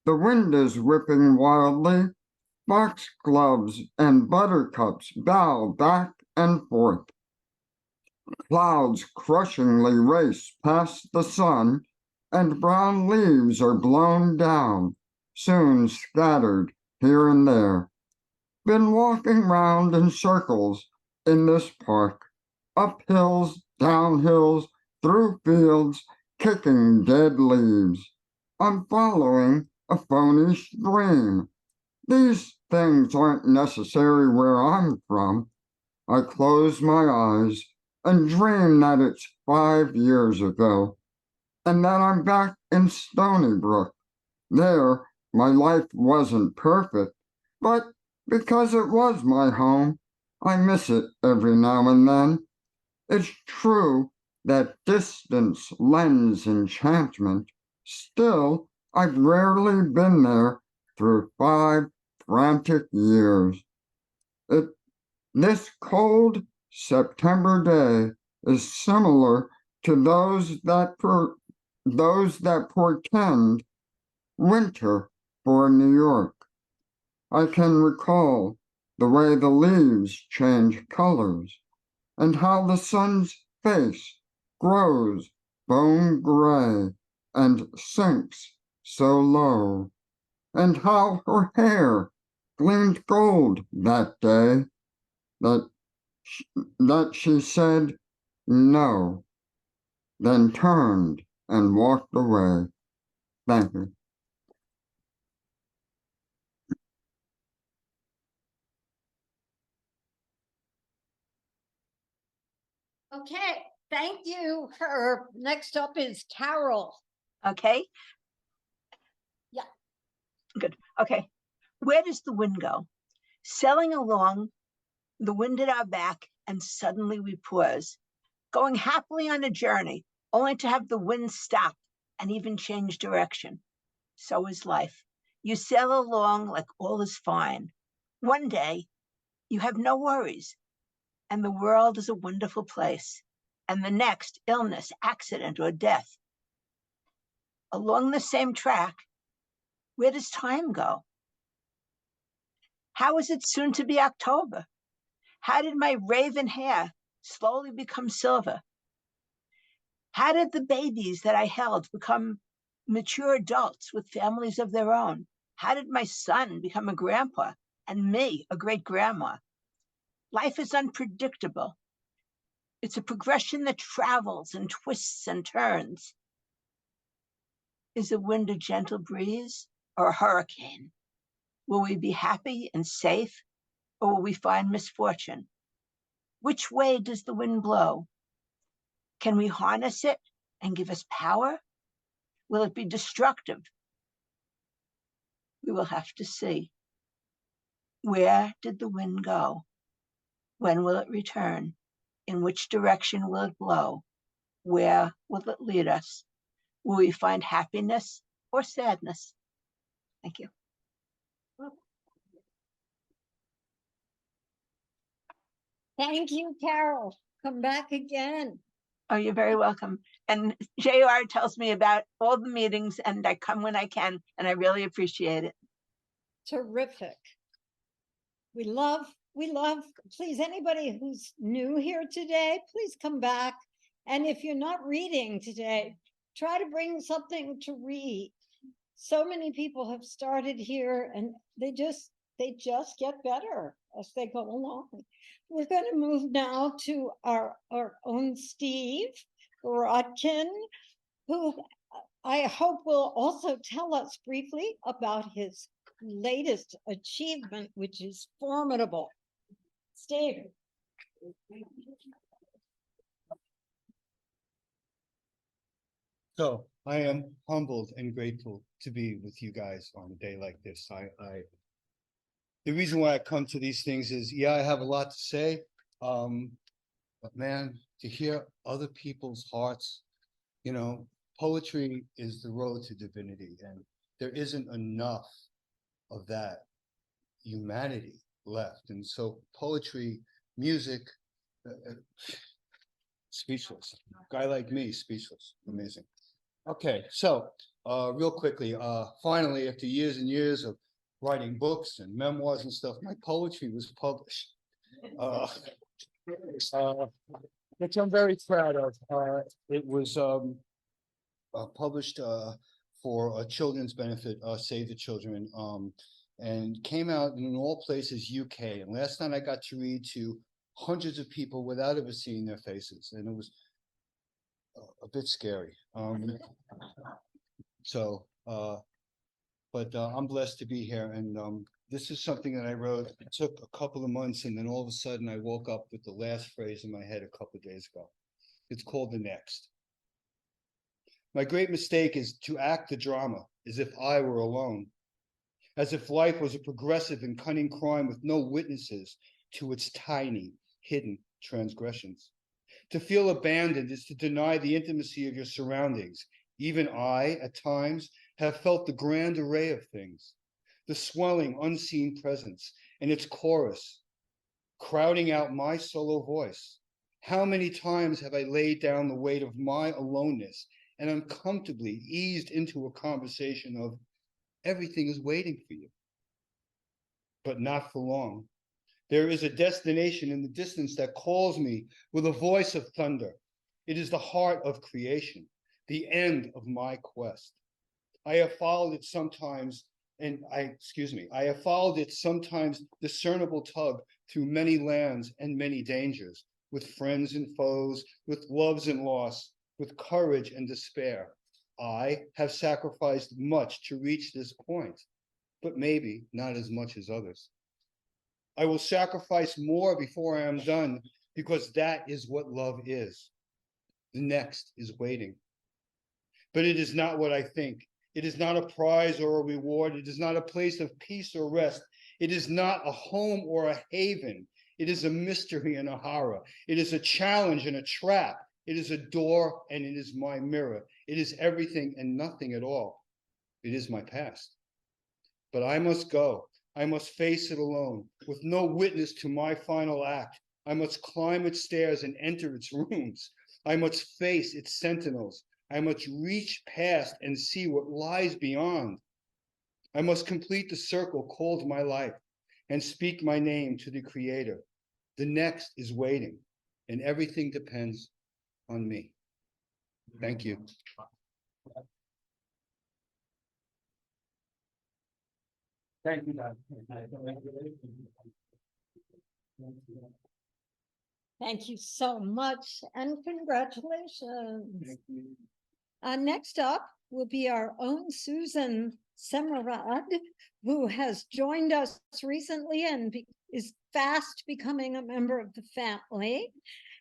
[SPEAKER 8] The wind is whipping wildly. Foxgloves and buttercups bow back and forth. Clouds crushingly race past the sun, and brown leaves are blown down, soon scattered here and there. Been walking round in circles in this park, up hills, down hills, through fields, kicking dead leaves. I'm following a phony stream. These things aren't necessary where I'm from. I close my eyes and dream that it's 5 years ago, and that I'm back in Stony Brook. There, my life wasn't perfect, but because it was my home, I miss it every now and then. It's true that distance lends enchantment. Still, I've rarely been there through 5 frantic years. This cold September day is similar to those that portend winter for New York. I can recall the way the leaves change colors, and how the sun's face grows bone gray and sinks so low, and how her hair gleamed gold that day that she said no, then turned and walked away. Thank you.
[SPEAKER 1] Okay, thank you, Herb. Next up is Carol.
[SPEAKER 3] Okay.
[SPEAKER 1] Yeah.
[SPEAKER 3] Good. Okay. Where does the wind go? Sailing along, the wind at our back, and suddenly we pause, going happily on a journey, only to have the wind stop and even change direction. So is life. You sail along like all is fine. One day, you have no worries, and the world is a wonderful place. And the next, illness, accident, or death. Along the same track, where does time go? How is it soon to be October? How did my raven hair slowly become silver? How did the babies that I held become mature adults with families of their own? How did my son become a grandpa and me a great grandma? Life is unpredictable. It's a progression that travels and twists and turns. Is the wind a gentle breeze or a hurricane? Will we be happy and safe, or will we find misfortune? Which way does the wind blow? Can we harness it and give us power? Will it be destructive? We will have to see. Where did the wind go? When will it return? In which direction will it blow? Where will it lead us? Will we find happiness or sadness? Thank you.
[SPEAKER 1] Thank you, Carol. Come back again.
[SPEAKER 3] Oh, you're very welcome. And JR tells me about all the meetings, and I come when I can, and I really appreciate it.
[SPEAKER 1] Terrific. We love, please, anybody who's new here today, please come back. And if you're not reading today, try to bring something to read. So many people have started here and they just get better as they go along. We're going to move now to our own Steve Rodkin, who I hope will also tell us briefly about his latest achievement, which is formidable. Steve.
[SPEAKER 9] So I am humbled and grateful to be with you guys on a day like this. The reason why I come to these things is, yeah, I have a lot to say. But man, to hear other people's hearts, you know, poetry is the road to divinity, and there isn't enough of that humanity left. And so poetry, music, speechless. Guy like me, speechless. Amazing. Okay, so real quickly, finally, after years and years of writing books and memoirs and stuff, my poetry was published, which I'm very proud of. It was published for a children's benefit, Save the Children, and came out in all places UK. And last night I got to read to hundreds of people without ever seeing their faces, and it was a bit scary. But I'm blessed to be here, and this is something that I wrote. It took a couple of months, and then all of a sudden I woke up with the last phrase in my head a couple of days ago. It's called The Next. My great mistake is to act the drama as if I were alone, as if life was a progressive and cunning crime with no witnesses to its tiny, hidden transgressions. To feel abandoned is to deny the intimacy of your surroundings. Even I, at times, have felt the grand array of things, the swelling, unseen presence and its chorus, crowding out my solo voice. How many times have I laid down the weight of my aloneness and uncomfortably eased into a conversation of everything is waiting for you, but not for long. There is a destination in the distance that calls me with a voice of thunder. It is the heart of creation, the end of my quest. I have followed it sometimes, I have followed its sometimes discernible tug through many lands and many dangers, with friends and foes, with loves and loss, with courage and despair. I have sacrificed much to reach this point, but maybe not as much as others. I will sacrifice more before I am done, because that is what love is. The next is waiting. But it is not what I think. It is not a prize or a reward. It is not a place of peace or rest. It is not a home or a haven. It is a mystery and a horror. It is a challenge and a trap. It is a door and it is my mirror. It is everything and nothing at all. It is my past. But I must go. I must face it alone, with no witness to my final act. I must climb its stairs and enter its rooms. I must face its sentinels. I must reach past and see what lies beyond. I must complete the circle called my life and speak my name to the Creator. The next is waiting, and everything depends on me. Thank you. Thank you, Dad.
[SPEAKER 1] Thank you so much and congratulations. Next up will be our own Susan Semerad, who has joined us recently and is fast becoming a member of the family.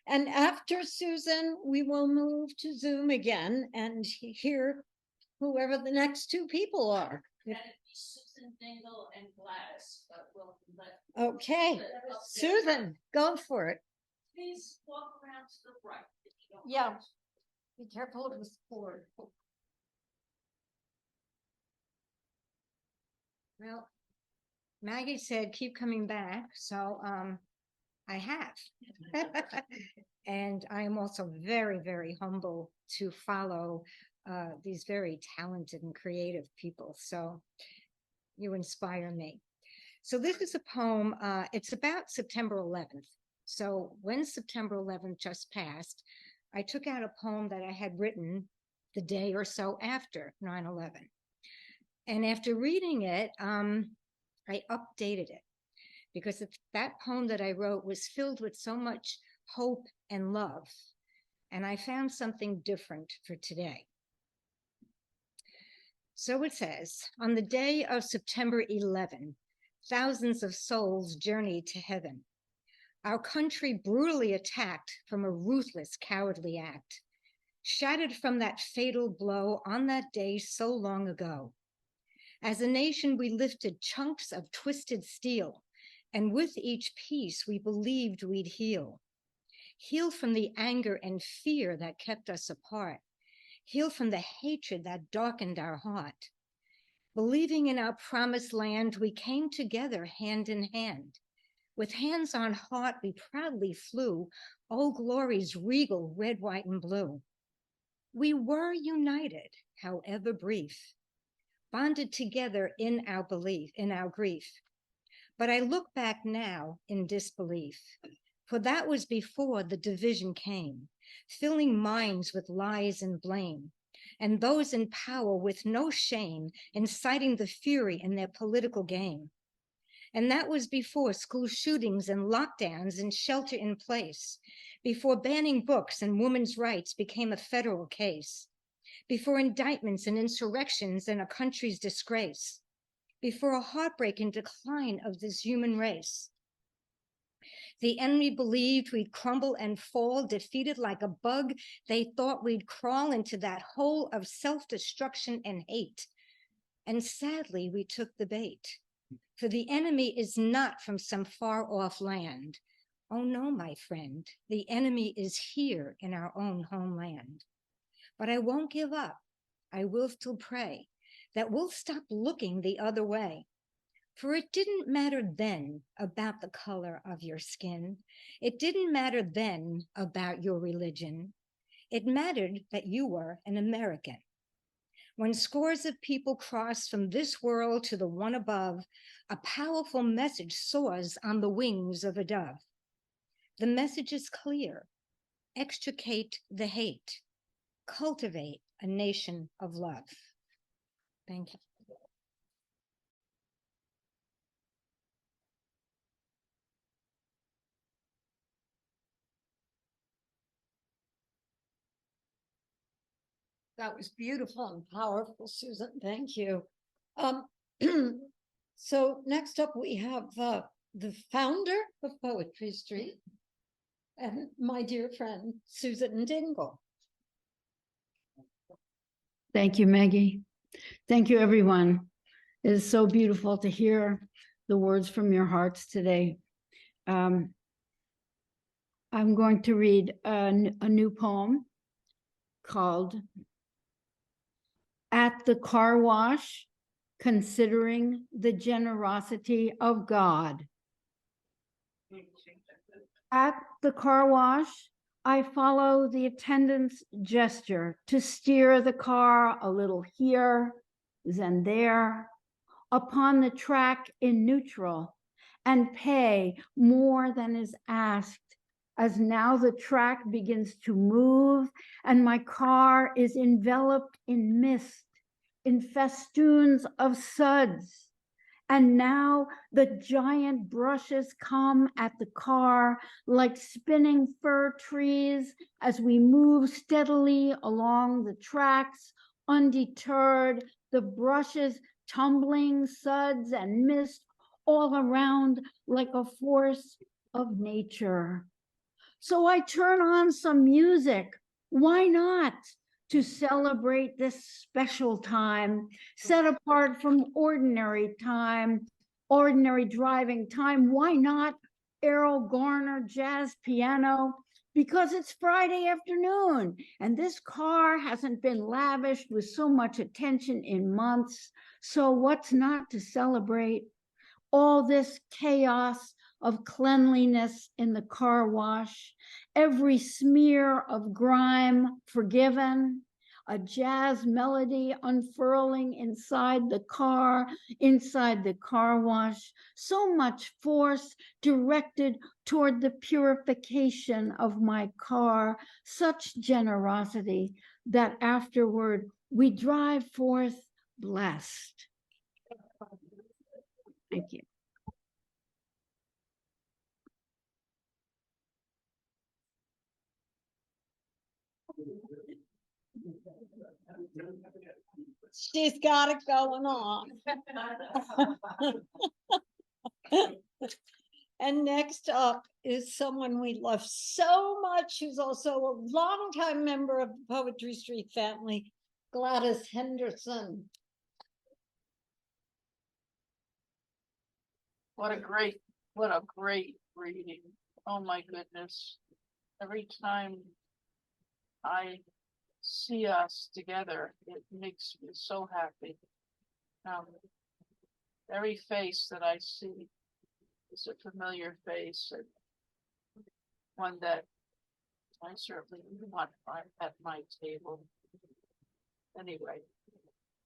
[SPEAKER 1] And after Susan, we will move to Zoom again and hear whoever the next two people are.
[SPEAKER 7] That'd be Susan Dingle and Gladys, but we'll let.
[SPEAKER 1] Okay, Susan, go for it.
[SPEAKER 7] Please walk around to the right. If you don't
[SPEAKER 1] Yeah.
[SPEAKER 7] mind.
[SPEAKER 1] Be careful of this cord.
[SPEAKER 10] Well, Maggie said, keep coming back. So I have. And I am also very, very humble to follow these very talented and creative people. So you inspire me. So this is a poem, it's about September 11th. So when September 11th just passed, I took out a poem that I had written the day or so after 9/11. And after reading it, I updated it because that poem that I wrote was filled with so much hope and love. And I found something different for today. So it says, on the day of September 11, thousands of souls journeyed to heaven. Our country brutally attacked from a ruthless, cowardly act, shattered from that fatal blow on that day so long ago. As a nation, we lifted chunks of twisted steel, and with each piece, we believed we'd heal. Heal from the anger and fear that kept us apart. Heal from the hatred that darkened our heart. Believing in our promised land, we came together hand in hand. With hands on heart, we proudly flew, Old Glory's regal red, white, and blue. We were united, however brief, bonded together in our belief, in our grief. But I look back now in disbelief, for that was before the division came, filling minds with lies and blame, and those in power with no shame, inciting the fury in their political game. And that was before school shootings and lockdowns and shelter in place, before banning books and women's rights became a federal case, before indictments and insurrections and a country's disgrace, before a heartbreak and decline of this human race. The enemy believed we'd crumble and fall, defeated like a bug. They thought we'd crawl into that hole of self-destruction and hate. And sadly, we took the bait. For the enemy is not from some far-off land. Oh no, my friend, the enemy is here in our own homeland. But I won't give up. I will still pray that we'll stop looking the other way. For it didn't matter then about the color of your skin. It didn't matter then about your religion. It mattered that you were an American. When scores of people cross from this world to the one above, a powerful message soars on the wings of a dove. The message is clear. Extricate the hate. Cultivate a nation of love. Thank you.
[SPEAKER 1] That was beautiful and powerful, Susan. Thank you. So next up, we have the founder of Poetry Street and my dear friend, Susan Dingle.
[SPEAKER 11] Thank you, Maggie. Thank you, everyone. It is so beautiful to hear the words from your hearts today. I'm going to read a new poem called At the Car Wash, Considering the Generosity of God. At the car wash, I follow the attendant's gesture to steer the car a little here, then there, upon the track in neutral, and pay more than is asked, as now the track begins to move and my car is enveloped in mist, in festoons of suds. And now the giant brushes come at the car like spinning fir trees as we move steadily along the tracks, undeterred, the brushes tumbling suds and mist all around like a force of nature. So I turn on some music. Why not? To celebrate this special time, set apart from ordinary time, ordinary driving time. Why not Errol Garner jazz piano? Because it's Friday afternoon and this car hasn't been lavished with so much attention in months. So what's not to celebrate? All this chaos of cleanliness in the car wash, every smear of grime forgiven, a jazz melody unfurling inside the car wash, so much force directed toward the purification of my car, such generosity that afterward we drive forth blessed. Thank you.
[SPEAKER 1] She's got it going on. And next up is someone we love so much, who's also a longtime member of the Poetry Street family, Gladys Henderson.
[SPEAKER 7] What a great reading. Oh my goodness. Every time I see us together, it makes me so happy. Every face that I see is a familiar face, and one that I certainly want at my table. Anyway,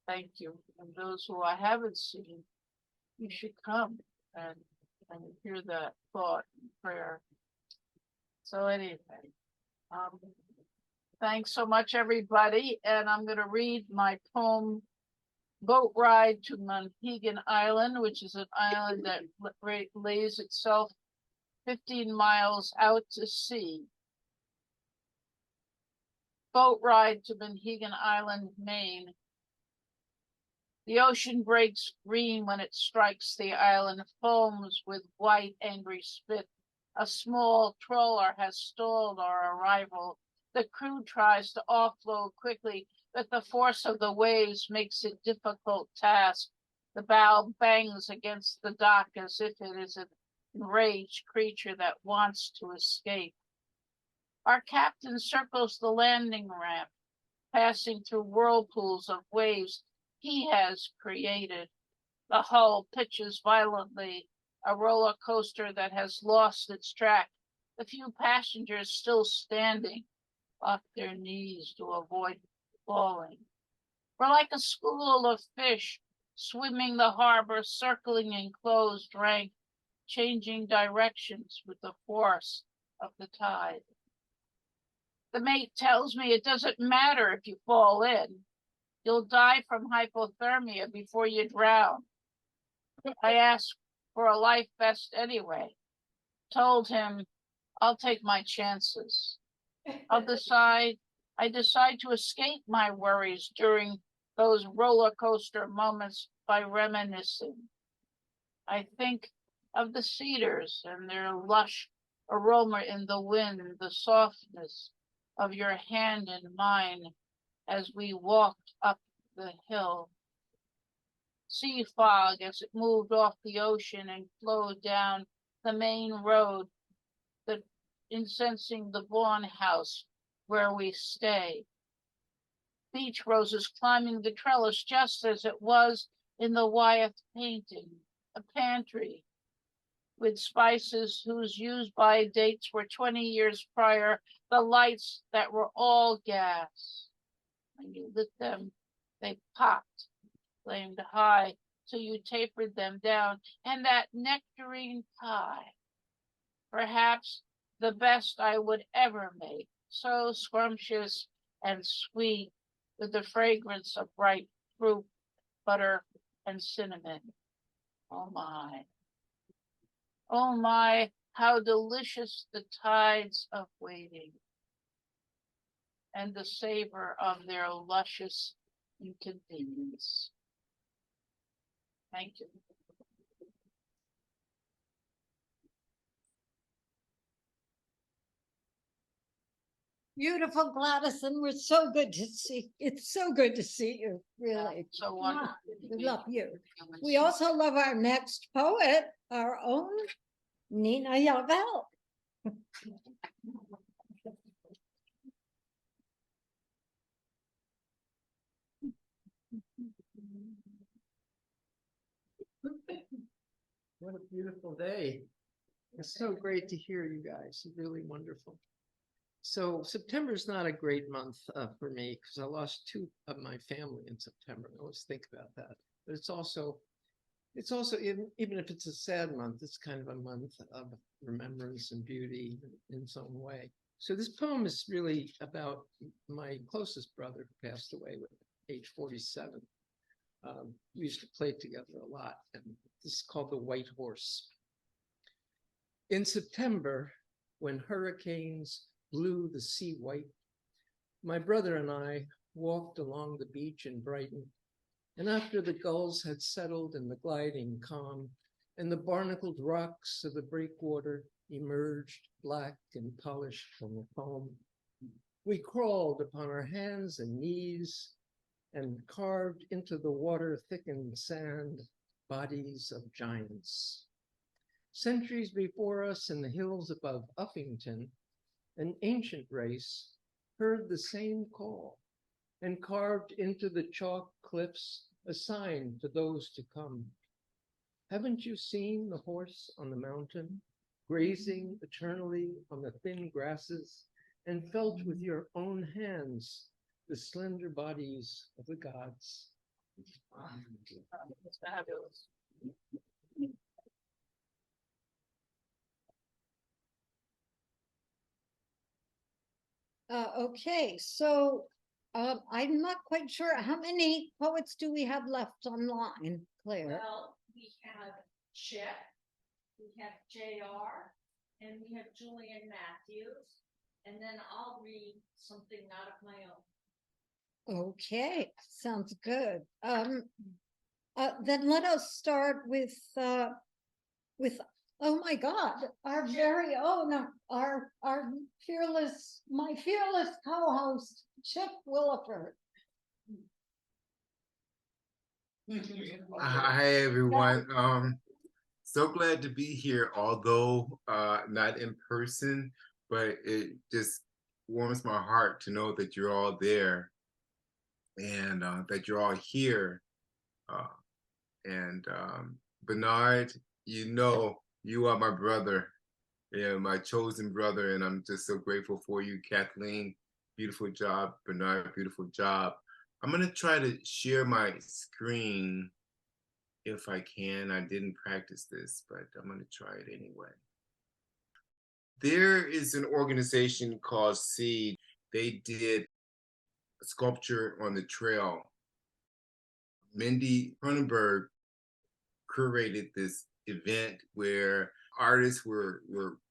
[SPEAKER 7] thank you. And those who I haven't seen, you should come and hear that thought and prayer. So anyway, thanks so much, everybody. And I'm going to read my poem, Boat Ride to Monhegan Island, which is an island that lays itself 15 miles out to sea. Boat ride to Monhegan Island, Maine. The ocean breaks green when it strikes the island, foams with white, angry spit. A small trawler has stalled our arrival. The crew tries to offload quickly, but the force of the waves makes it a difficult task. The bow bangs against the dock as if it is an enraged creature that wants to escape. Our captain circles the landing ramp, passing through whirlpools of waves he has created. The hull pitches violently, a roller coaster that has lost its track. The few passengers still standing off their knees to avoid falling. We're like a school of fish swimming the harbor, circling in closed rank, changing directions with the force of the tide. The mate tells me it doesn't matter if you fall in. You'll die from hypothermia before you drown. I asked for a life vest anyway. Told him I'll take my chances. I decide to escape my worries during those roller coaster moments by reminiscing. I think of the cedars and their lush aroma in the wind, the softness of your hand in mine as we walked up the hill. Sea fog as it moved off the ocean and flowed down the main road, incensing the Vaughan house where we stay. Beach roses climbing the trellis just as it was in the Wyeth painting, a pantry with spices whose use-by dates were 20 years prior, the lights that were all gas. When you lit them, they popped, flamed high, till you tapered them down, and that nectarine pie, perhaps the best I would ever make, so scrumptious and sweet, with the fragrance of ripe fruit, butter, and cinnamon. Oh my, how delicious the tides of waiting, and the savor of their luscious inconvenience. Thank you.
[SPEAKER 1] Beautiful, Gladys, and we're so good to see. It's so good to see you, really.
[SPEAKER 7] So wonderful.
[SPEAKER 1] We love you. We also love our next poet, our own Nina Yavel.
[SPEAKER 12] What a beautiful day. It's so great to hear you guys. It's really wonderful. So September is not a great month for me because I lost 2 of my family in September. I always think about that. But it's also even if it's a sad month, it's kind of a month of remembrance and beauty in its own way. So this poem is really about my closest brother who passed away at age 47. We used to play together a lot, and this is called The White Horse. In September, when hurricanes blew the sea white, my brother and I walked along the beach in Brighton, and after the gulls had settled in the gliding calm, and the barnacled rocks of the breakwater emerged black and polished from the foam, we crawled upon our hands and knees and carved into the water-thickened sand bodies of giants. Centuries before us in the hills above Uffington, an ancient race heard the same call and carved into the chalk cliffs a sign to those to come. Haven't you seen the horse on the mountain, grazing eternally on the thin grasses, and felt with your own hands the slender bodies of the gods?
[SPEAKER 7] It's fabulous.
[SPEAKER 1] Okay, so I'm not quite sure how many poets do we have left online, Claire?
[SPEAKER 4] Well, we have Chip, we have JR, and we have Julian Matthews, and then I'll read something not of my own.
[SPEAKER 1] Okay, sounds good. Then let us start with oh my God, our very own, our fearless, my fearless co-host, Chip Williford.
[SPEAKER 5] Hi everyone. So glad to be here, although not in person, but it just warms my heart to know that you're all there and that you're all here. And Bernard, you are my brother, my chosen brother, and I'm just so grateful for you. Kathaleen, beautiful job. Bernard, beautiful job. I'm gonna try to share my screen if I can. I didn't practice this, but I'm gonna try it anyway. There is an organization called SEED. They did a sculpture on the trail. Mindy Cronenberg curated this event where artists were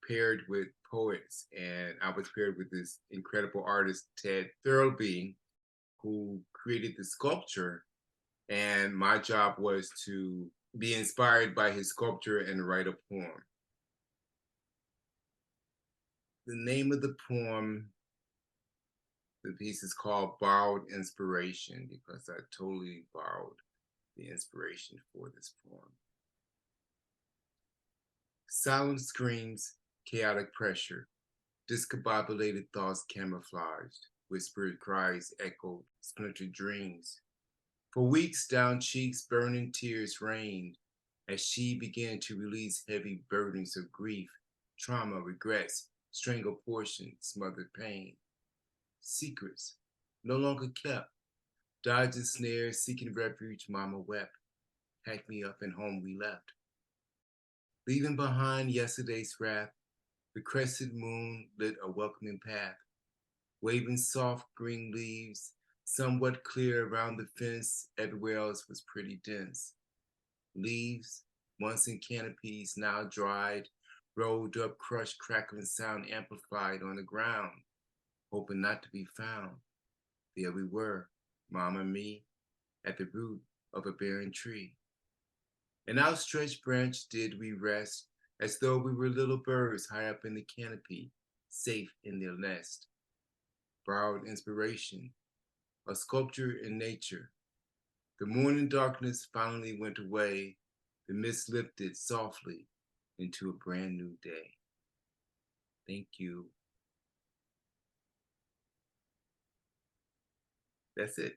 [SPEAKER 5] paired with poets, and I was paired with this incredible artist, Ted Thurlby, who created the sculpture, and my job was to be inspired by his sculpture and write a poem. The name of the poem, the piece is called Borrowed Inspiration, because I totally borrowed the inspiration for this poem. Silent screams, chaotic pressure, discombobulated thoughts camouflaged, whispered cries echoed, splintered dreams. For weeks down cheeks, burning tears rained as she began to release heavy burdens of grief, trauma, regrets, strangled portions, smothered pain. Secrets, no longer kept, dodging snares, seeking refuge, mama wept. Packed me up and home we left. Leaving behind yesterday's wrath, the crescent moon lit a welcoming path. Waving soft green leaves, somewhat clear around the fence, everywhere else was pretty dense. Leaves, once in canopies, now dried, rolled up, crushed, crackling sound amplified on the ground, hoping not to be found. There we were, Mom and me, at the root of a barren tree. An outstretched branch did we rest, as though we were little birds high up in the canopy, safe in their nest. Borrowed inspiration, a sculpture in nature. The morning darkness finally went away, the mist lifted softly into a brand new day. Thank you. That's it.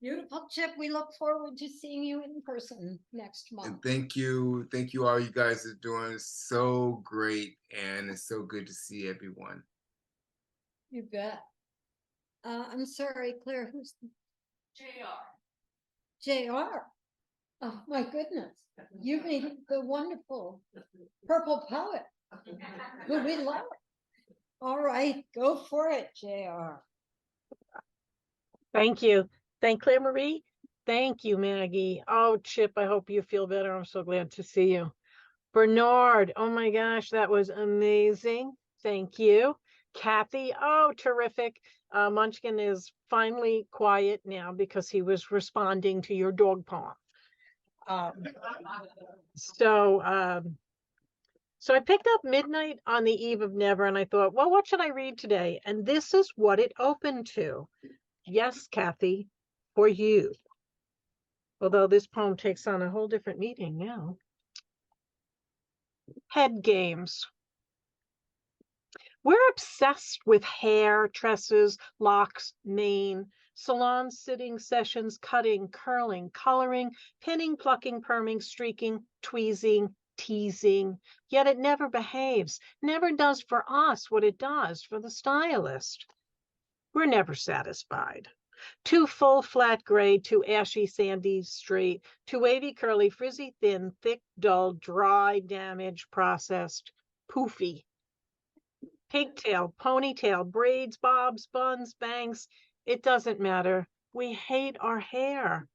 [SPEAKER 1] Beautiful, Chip. We look forward to seeing you in person next
[SPEAKER 5] And
[SPEAKER 1] month.
[SPEAKER 5] thank you all you guys are doing so great, and it's so good to see everyone.
[SPEAKER 1] You bet. I'm sorry, Claire, who's JR? Oh, my goodness. You made the wonderful purple poet who we love. All right, go for it, JR.
[SPEAKER 13] Thank you. Thank Claire Marie. Thank you, Maggie. Oh, Chip, I hope you feel better. I'm so glad to see you. Bernard, oh my gosh, that was amazing. Thank you. Kathy, oh, terrific. Munchkin is finally quiet now because he was responding to your dog poem. So I picked up Midnight on the Eve of Never, and I thought, well, what should I read today? And this is what it opened to. Yes, Kathy, for you. Although this poem takes on a whole different meaning now. Head games. We're obsessed with hair, tresses, locks, mane, salon sitting sessions, cutting, curling, coloring, pinning, plucking, perming, streaking, tweezing, teasing. Yet it never behaves, never does for us what it does for the stylist. We're never satisfied. Too full, flat, gray, too ashy, sandy, straight, too wavy, curly, frizzy, thin, thick, dull, dry, damaged, processed, poofy. Pigtail, ponytail, braids, bobs, buns, bangs. It doesn't matter. We hate our hair.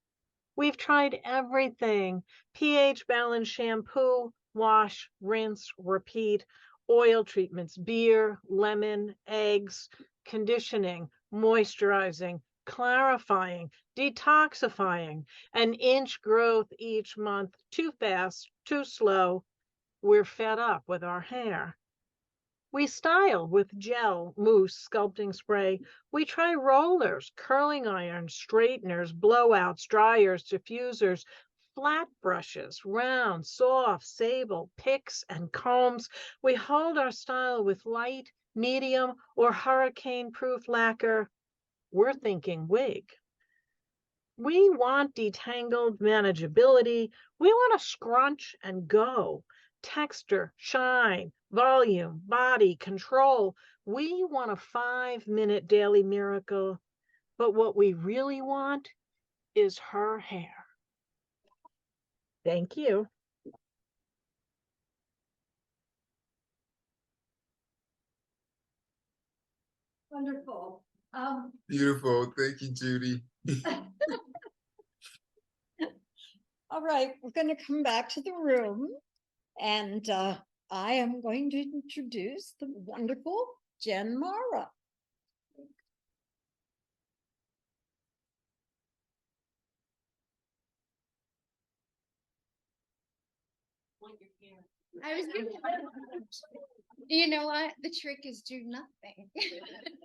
[SPEAKER 13] We've tried everything. pH balance shampoo, wash, rinse, repeat, oil treatments, beer, lemon, eggs, conditioning, moisturizing, clarifying, detoxifying, an inch growth each month, too fast, too slow. We're fed up with our hair. We style with gel, mousse, sculpting spray. We try rollers, curling irons, straighteners, blowouts, dryers, diffusers, flat brushes, round, soft, sable, picks, and combs. We hold our style with light, medium, or hurricane-proof lacquer. We're thinking wig. We want detangled manageability. We want to scrunch and go. Texture, shine, volume, body, control. We want a 5-minute daily miracle. But what we really want is her hair. Thank you.
[SPEAKER 1] Wonderful.
[SPEAKER 5] Beautiful. Thank you, Judy.
[SPEAKER 1] All right, we're going to come back to the room, and I am going to introduce the wonderful Jen Mara.
[SPEAKER 14] I was you know what? The trick is do nothing.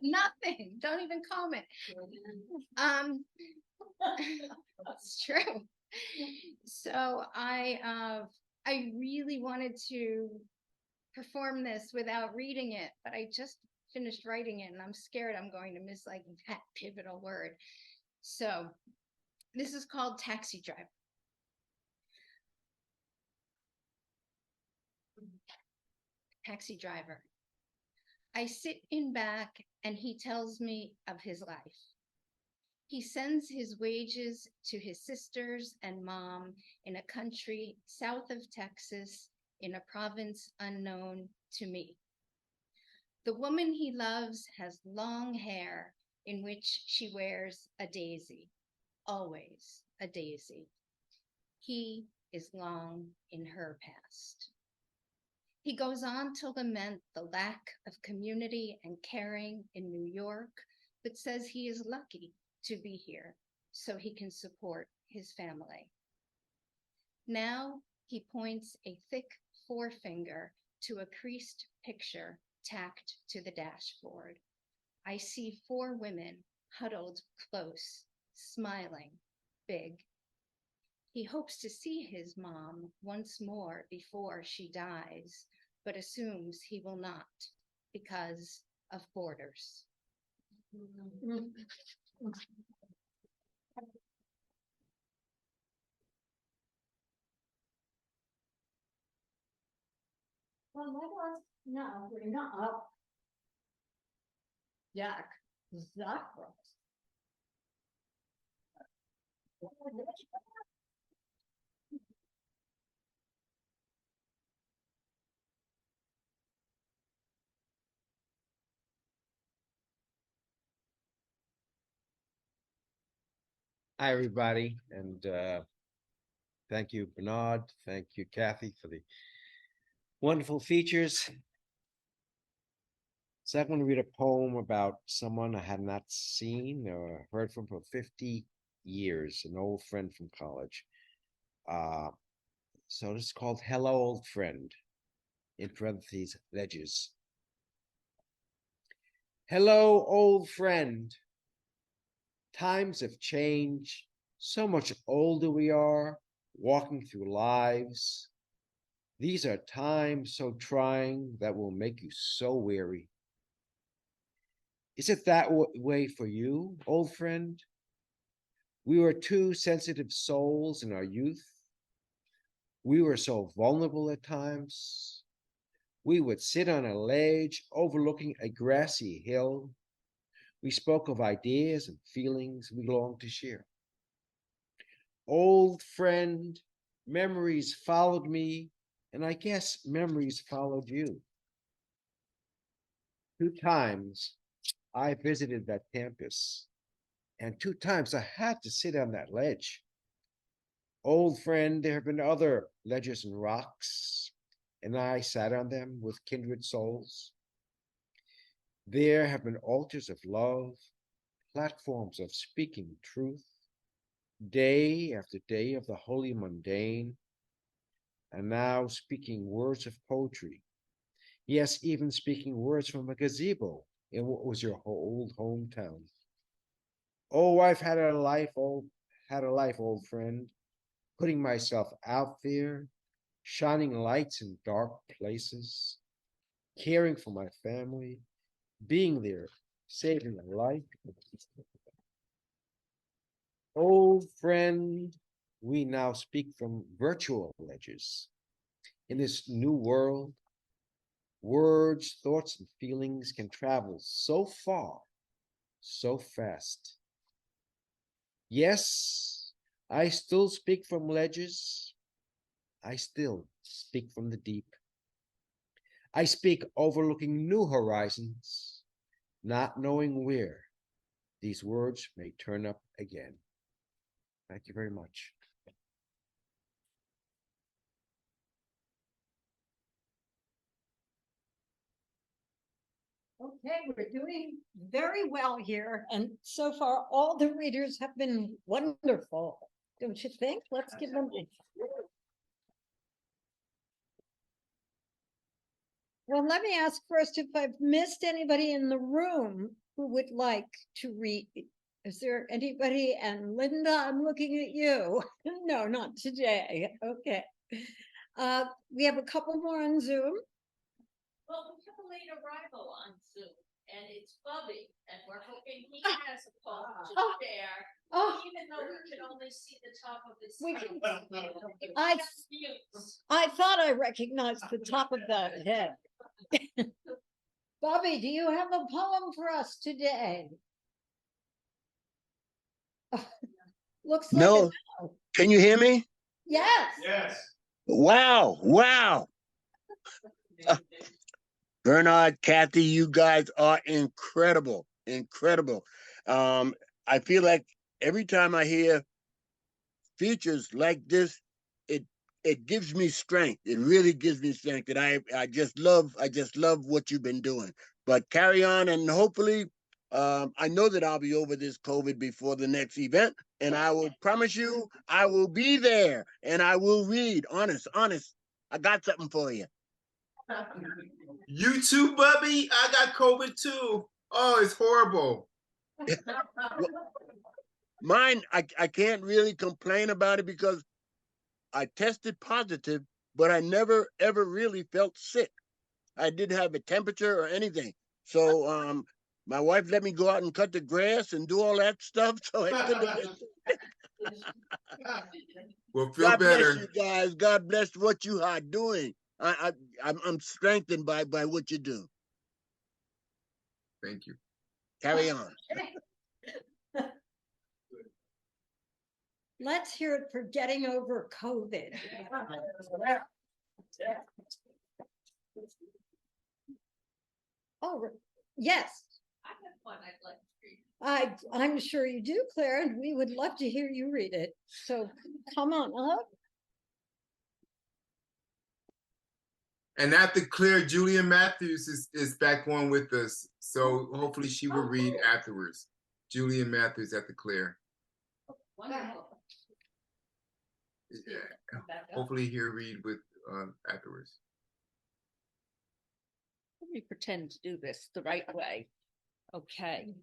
[SPEAKER 14] Nothing. Don't even comment. It's true. So I really wanted to perform this without reading it, but I just finished writing it and I'm scared I'm going to miss like that pivotal word. So this is called Taxi Driver. Taxi driver. I sit in back and he tells me of his life. He sends his wages to his sisters and mom in a country south of Texas in a province unknown to me. The woman he loves has long hair in which she wears a daisy, always a daisy. He is long in her past. He goes on to lament the lack of community and caring in New York, but says he is lucky to be here so he can support his family. Now he points a thick forefinger to a creased picture tacked to the dashboard. I see 4 women huddled close, smiling, big. He hopes to see his mom once more before she dies, but assumes he will not because of borders.
[SPEAKER 1] Well, let us now bring up Jack Zachros.
[SPEAKER 15] Hi, everybody, and thank you, Bernard. Thank you, Kathy, for the wonderful features. So I'm going to read a poem about someone I had not seen or heard from for 50 years, an old friend from college. So this is called Hello, Old Friend, in parentheses, ledges. Hello, old friend. Times have changed. So much older we are, walking through lives. These are times so trying that will make you so weary. Is it that way for you, old friend? We were two sensitive souls in our youth. We were so vulnerable at times. We would sit on a ledge overlooking a grassy hill. We spoke of ideas and feelings we longed to share. Old friend, memories followed me, and I guess memories followed you. 2 times I visited that campus, and 2 times I had to sit on that ledge. Old friend, there have been other ledges and rocks, and I sat on them with kindred souls. There have been altars of love, platforms of speaking truth, day after day of the holy mundane, and now speaking words of poetry. Yes, even speaking words from a gazebo in what was your old hometown. Oh, I've had a life, old friend, putting myself out there, shining lights in dark places, caring for my family, being there, saving a life. Old friend, we now speak from virtual ledges. In this new world, words, thoughts, and feelings can travel so far, so fast. Yes, I still speak from ledges. I still speak from the deep. I speak overlooking new horizons, not knowing where these words may turn up again. Thank you very much.
[SPEAKER 1] Okay, we're doing very well here, and so far all the readers have been wonderful, don't you think? Let's give them. Well, let me ask first if I've missed anybody in the room who would like to read. Is there anybody? And Linda, I'm looking at you. No, not today. Okay. We have a couple more on Zoom.
[SPEAKER 16] Well, we have a late arrival on Zoom, and it's Bubby, and we're hoping he has a poem to share, even though we can only see the top of his head.
[SPEAKER 1] I thought I recognized the top of that head. Bobby, do you have a poem for us today? Looks like
[SPEAKER 17] No. Can you hear me?
[SPEAKER 1] Yes.
[SPEAKER 2] Yes.
[SPEAKER 17] Wow. Wow. Bernard, Kathy, you guys are incredible. Incredible. I feel like every time I hear features like this, it gives me strength. It really gives me strength. And I just love what you've been doing. But carry on, and hopefully I know that I'll be over this COVID before the next event. And I will promise you I will be there and I will read. Honest. I got something for you.
[SPEAKER 5] You too, Bubby? I got COVID too. Oh, it's horrible.
[SPEAKER 17] Mine, I can't really complain about it because I tested positive, but I never ever really felt sick. I didn't have a temperature or anything. So my wife let me go out and cut the grass and do all that stuff. So it couldn't
[SPEAKER 5] Well, feel
[SPEAKER 17] God
[SPEAKER 5] better.
[SPEAKER 17] bless you guys. God bless what you are doing. I'm strengthened by what you do.
[SPEAKER 5] Thank you.
[SPEAKER 17] Carry on.
[SPEAKER 1] Let's hear it for getting over COVID. Oh, yes.
[SPEAKER 16] I have one I'd like to read.
[SPEAKER 1] I'm sure you do, Claire, and we would love to hear you read it. So come on up.
[SPEAKER 5] And after Claire, Julian Matthews is back on with us. So hopefully she will read afterwards. Julian Matthews after Claire.
[SPEAKER 16] Wonderful.
[SPEAKER 5] Yeah. Hopefully he'll read with afterwards.
[SPEAKER 18] Let me pretend to do this the right way. Okay.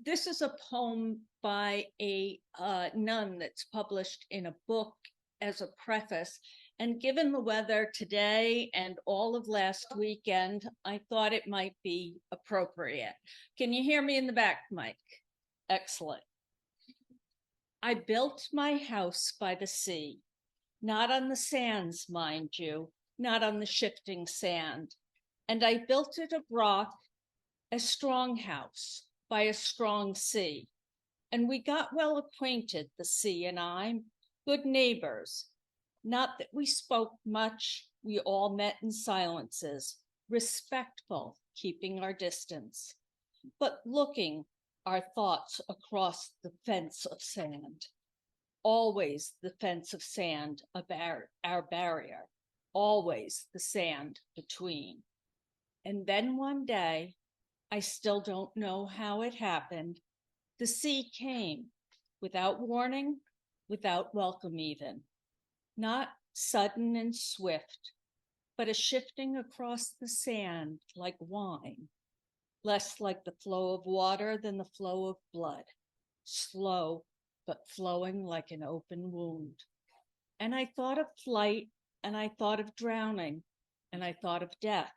[SPEAKER 18] This is a poem by a nun that's published in a book as a preface. And given the weather today and all of last weekend, I thought it might be appropriate. Can you hear me in the back, Mike? Excellent. I built my house by the sea, not on the sands, mind you, not on the shifting sand. And I built it of rock, a strong house by a strong sea. And we got well acquainted, the sea and I, good neighbors. Not that we spoke much, we all met in silences, respectful, keeping our distance, but looking our thoughts across the fence of sand. Always the fence of sand, our barrier, always the sand between. And then one day, I still don't know how it happened, the sea came without warning, without welcome even. Not sudden and swift, but a shifting across the sand like wine, less like the flow of water than the flow of blood, slow, but flowing like an open wound. And I thought of flight, and I thought of drowning, and I thought of death.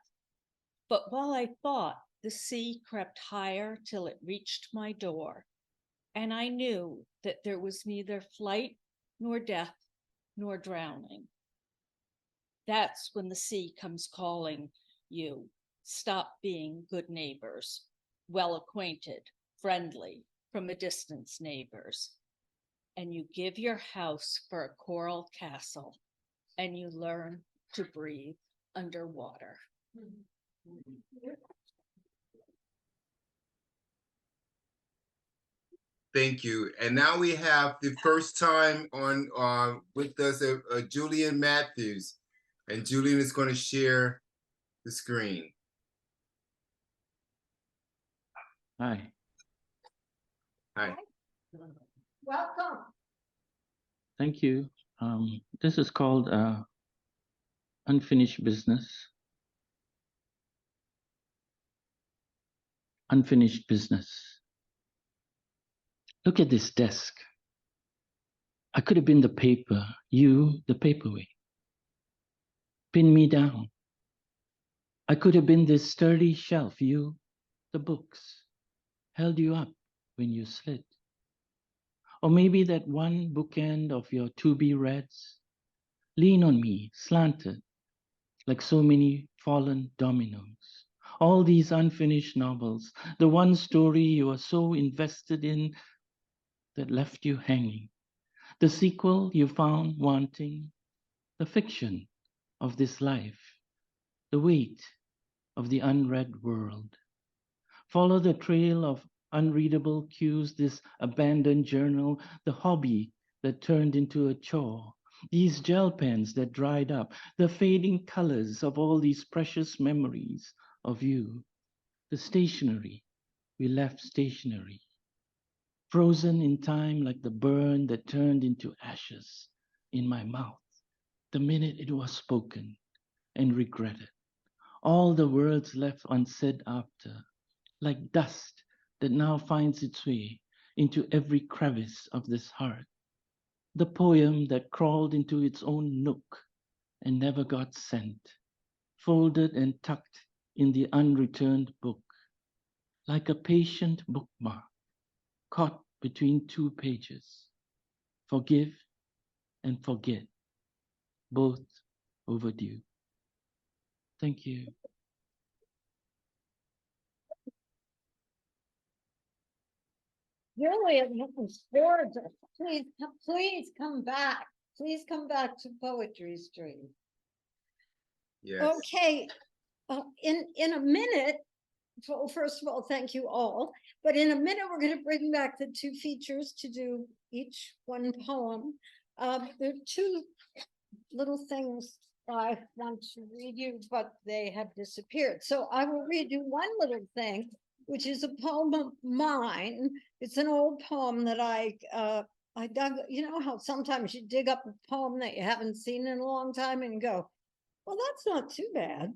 [SPEAKER 18] But while I thought, the sea crept higher till it reached my door, and I knew that there was neither flight nor death nor drowning. That's when the sea comes calling you. Stop being good neighbors, well acquainted, friendly, from a distance neighbors. And you give your house for a coral castle, and you learn to breathe underwater.
[SPEAKER 5] Thank you. And now we have the first time on with us Julian Matthews. And Julian is going to share the screen.
[SPEAKER 19] Hi.
[SPEAKER 5] Hi.
[SPEAKER 1] Welcome.
[SPEAKER 19] Thank you. This is called Unfinished Business. Unfinished business. Look at this desk. I could have been the paper, you the paperweight. Pin me down. I could have been this sturdy shelf, you the books. Held you up when you slid. Or maybe that one bookend of your to-be-reads. Lean on me, slanted, like so many fallen dominoes. All these unfinished novels, the one story you are so invested in that left you hanging. The sequel you found wanting, the fiction of this life, the weight of the unread world. Follow the trail of unreadable cues, this abandoned journal, the hobby that turned into a chore, these gel pens that dried up, the fading colors of all these precious memories of you, the stationery we left stationary, frozen in time like the burn that turned into ashes in my mouth the minute it was spoken and regretted. All the words left unsaid after, like dust that now finds its way into every crevice of this heart. The poem that crawled into its own nook and never got sent, folded and tucked in the unreturned book, like a patient bookmark caught between two pages. Forgive and forget, both overdue. Thank you.
[SPEAKER 1] Julian, that was gorgeous. Please come back. Please come back to Poetry Street.
[SPEAKER 5] Yes.
[SPEAKER 1] Okay, in a minute, well, first of all, thank you all. But in a minute, we're going to bring back the two features to do each one poem. There are two little things I want to read you, but they have disappeared. So I will read you one little thing, which is a poem of mine. It's an old poem that I dug. You know how sometimes you dig up a poem that you haven't seen in a long time and go, well, that's not too bad.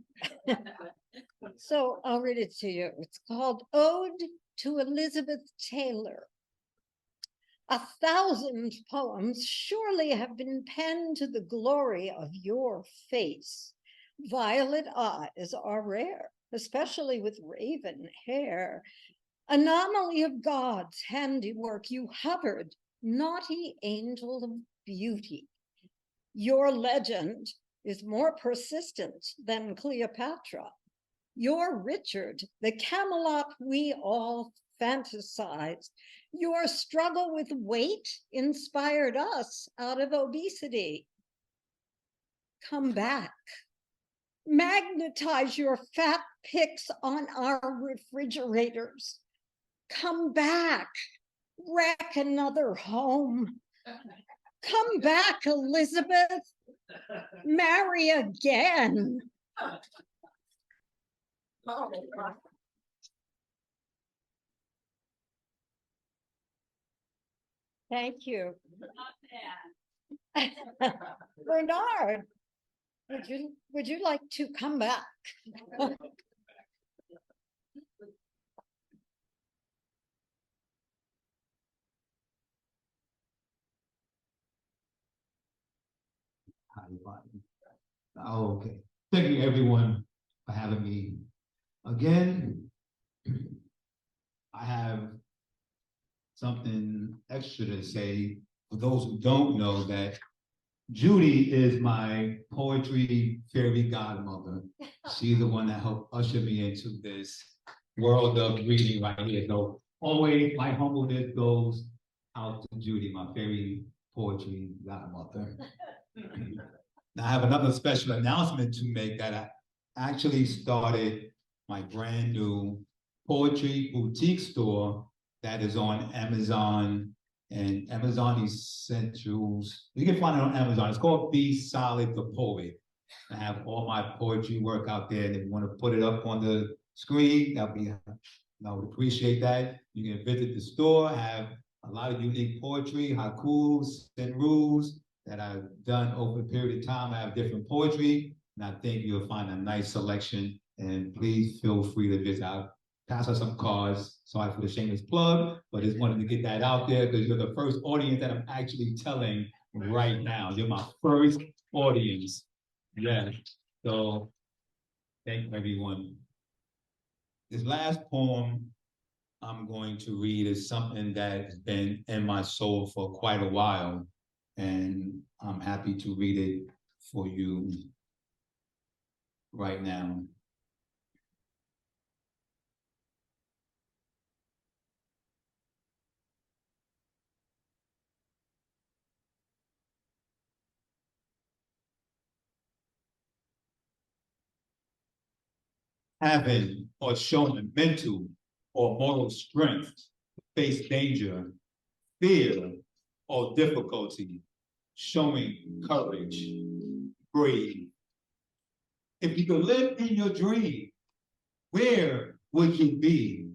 [SPEAKER 1] So I'll read it to you. It's called Ode to Elizabeth Taylor. 1,000 poems surely have been penned to the glory of your face. Violet eyes are rare, especially with raven hair. Anomaly of God's handiwork, you hovered, naughty angel of beauty. Your legend is more persistent than Cleopatra. Your Richard, the Camelot we all fantasized. Your struggle with weight inspired us out of obesity. Come back. Magnetize your fat pics on our refrigerators. Come back. Wreck another home. Come back, Elizabeth. Marry again. Thank you. Bernard, would you like to come back?
[SPEAKER 2] Okay. Thank you everyone for having me again. I have something extra to say for those who don't know that Judy is my poetry fairy godmother. She's the one that helped usher me into this world of reading right here. So always my humbleness goes out to Judy, my fairy poetry godmother. Now I have another special announcement to make that I actually started my brand new poetry boutique store that is on Amazon and Amazon Essentials. You can find it on Amazon. It's called Be Solid the Poet. I have all my poetry work out there. And if you want to put it up on the screen, I would appreciate that. You can visit the store, have a lot of unique poetry, haikus, and rules that I've done over a period of time. I have different poetry, and I think you'll find a nice selection. And please feel free to visit out. Pass us some cards. Sorry for the shameless plug, but just wanted to get that out there because you're the first audience that I'm actually telling right now. You're my first audience. Yeah. So thank you, everyone. This last poem I'm going to read is something that has been in my soul for quite a while, and I'm happy to read it for you right now. Having or showing mental or moral strength to face danger, fear, or difficulty, showing courage, brave. If you could live in your dream, where would you be?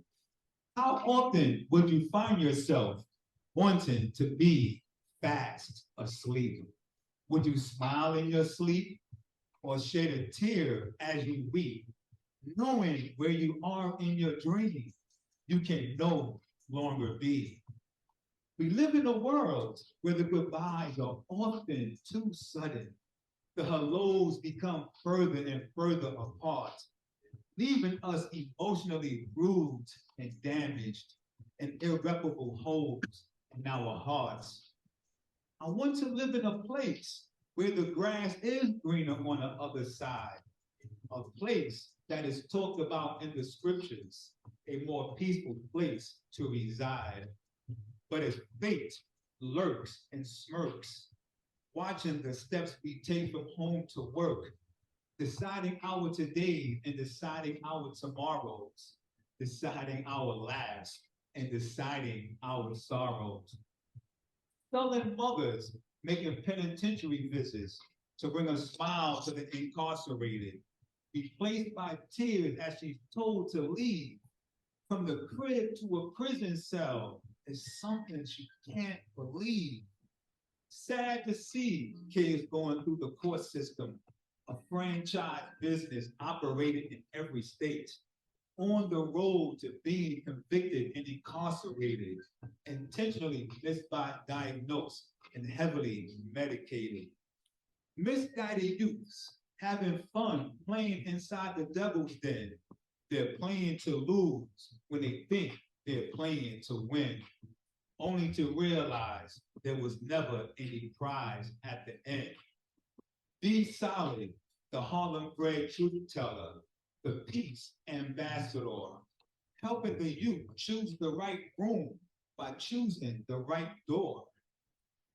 [SPEAKER 2] How often would you find yourself wanting to be fast asleep? Would you smile in your sleep or shed a tear as you weep? Knowing where you are in your dream, you can no longer be. We live in a world where the goodbyes are often too sudden. The hellos become further and further apart, leaving us emotionally bruised and damaged and irreparable holes in our hearts. I want to live in a place where the grass is greener on the other side, a place that is talked about in the scriptures, a more peaceful place to reside. But as fate lurks and smirks, watching the steps we take from home to work, deciding our todays and deciding our tomorrows, deciding our laughs and deciding our sorrows. Sullen mothers making penitentiary visits to bring a smile to the incarcerated, replaced by tears as she's told to leave. From the crib to a prison cell is something she can't believe. Sad to see kids going through the court system, a franchise business operated in every state, on the road to being convicted and incarcerated, intentionally misdiagnosed and heavily medicated. Misguided youths having fun playing inside the devil's den. They're playing to lose when they think they're playing to win, only to realize there was never any prize at the end. Be solid, the Harlem-bred truth teller, the peace ambassador, helping the youth choose the right room by choosing the right door,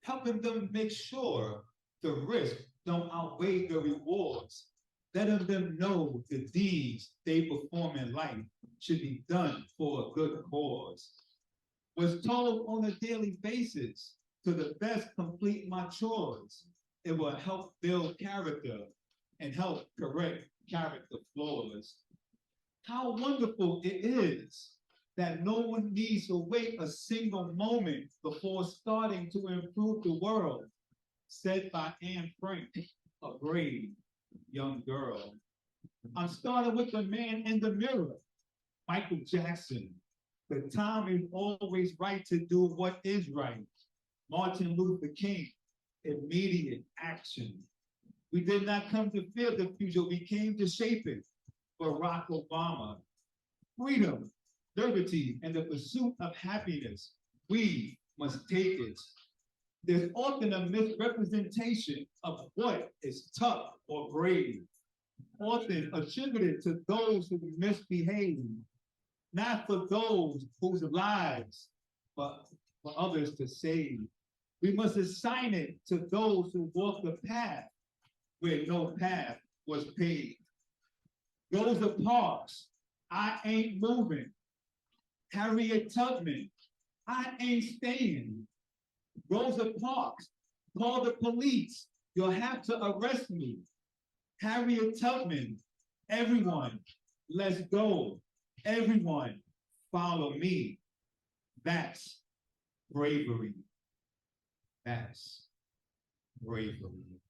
[SPEAKER 2] helping them make sure the risks don't outweigh the rewards, letting them know the deeds they perform in life should be done for a good cause. Was told on a daily basis to the best complete my chores. It will help build character and help correct character flaws. How wonderful it is that no one needs to wait a single moment before starting to improve the world, said by Anne Frank, a brave young girl. I'm starting with the man in the mirror, Michael Jackson. The time is always right to do what is right. Martin Luther King, immediate action. We did not come to fear the future, we came to shape it. Barack Obama, freedom, liberty, and the pursuit of happiness, we must take it. There's often a misrepresentation of what is tough or brave, often attributed to those who misbehave, not for those whose lives, but for others to save. We must assign it to those who walk the path where no path was paved. Rosa Parks, I ain't moving. Harriet Tubman, I ain't staying. Rosa Parks, call the police. You'll have to arrest me. Harriet Tubman, everyone, let's go. Everyone, follow me. That's bravery. That's bravery.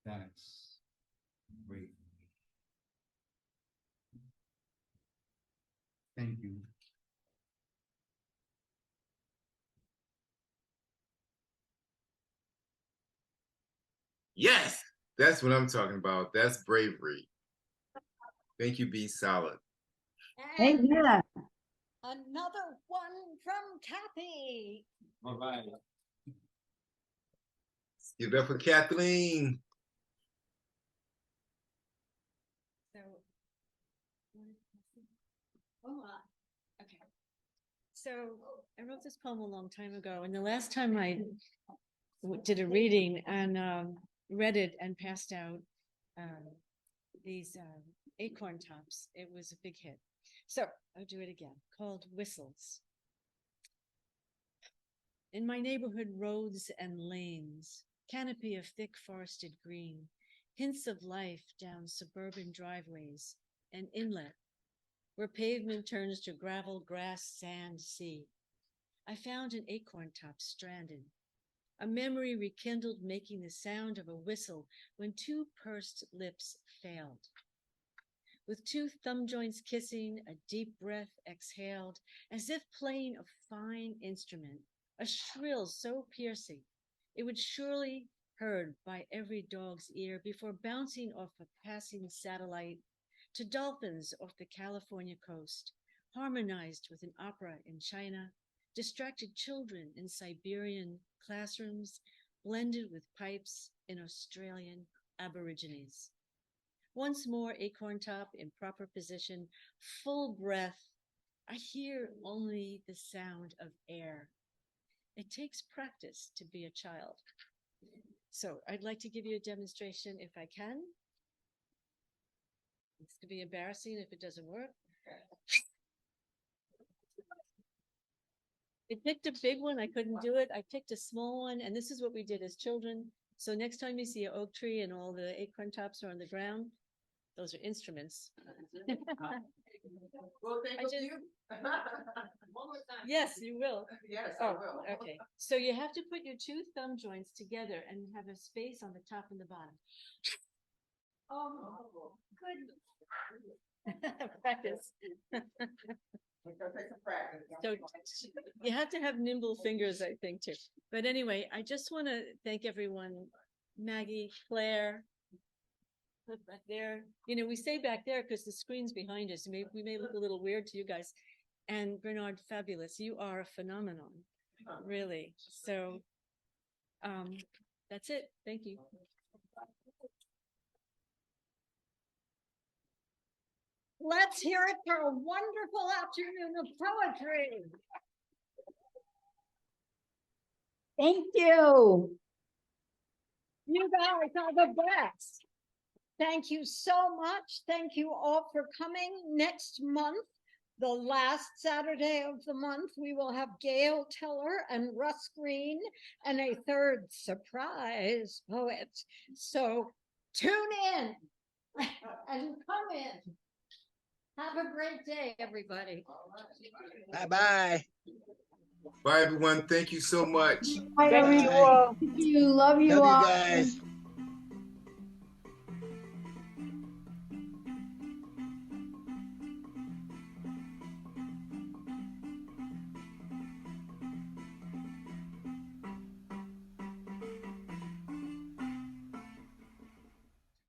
[SPEAKER 2] That's bravery. Thank you.
[SPEAKER 5] Yes, that's what I'm talking about. That's bravery. Thank you, Be Solid.
[SPEAKER 1] And another one from Kathy.
[SPEAKER 2] All right.
[SPEAKER 5] Give it up for Kathaleen.
[SPEAKER 4] Okay. So I wrote this poem a long time ago, and the last time I did a reading and read it and passed out these acorn tops, it was a big hit. So I'll do it again, called Whistles. In my neighborhood roads and lanes, canopy of thick forested green, hints of life down suburban driveways, an inlet where pavement turns to gravel, grass, sand, sea. I found an acorn top stranded, a memory rekindled, making the sound of a whistle when two pursed lips failed. With two thumb joints kissing, a deep breath exhaled, as if playing a fine instrument, a shrill so piercing, it would surely heard by every dog's ear before bouncing off a passing satellite to dolphins off the California coast, harmonized with an opera in China, distracted children in Siberian classrooms, blended with pipes in Australian Aborigines. Once more, acorn top in proper position, full breath. I hear only the sound of air. It takes practice to be a child. So I'd like to give you a demonstration if I can. This could be embarrassing if it doesn't work. I picked a big one. I couldn't do it. I picked a small one, and this is what we did as children. So next time you see an oak tree and all the acorn tops are on the ground, those are instruments. Yes, you will.
[SPEAKER 12] Yes,
[SPEAKER 4] I will. Okay. So you have to put your two thumb joints together and have a space on the top and the bottom. Oh, good. Practice. So you have to have nimble fingers, I think, too. But anyway, I just want to thank everyone, Maggie, Claire, back there. You know, we say back there because the screen's behind us. We may look a little weird to you guys. And Bernard, fabulous. You are a phenomenon, really. So that's it. Thank you.
[SPEAKER 1] Let's hear it for a wonderful afternoon of poetry. Thank you. You guys are the best. Thank you so much. Thank you all for coming. Next month, the last Saturday of the month, we will have Gail Teller and Russ Green and a third surprise poet. So tune in and come in. Have a great day, everybody.
[SPEAKER 17] Bye-bye.
[SPEAKER 5] Bye, everyone. Thank you so much.
[SPEAKER 11] Bye, everyone. Thank you. Love you
[SPEAKER 17] Love you
[SPEAKER 11] all.
[SPEAKER 17] guys.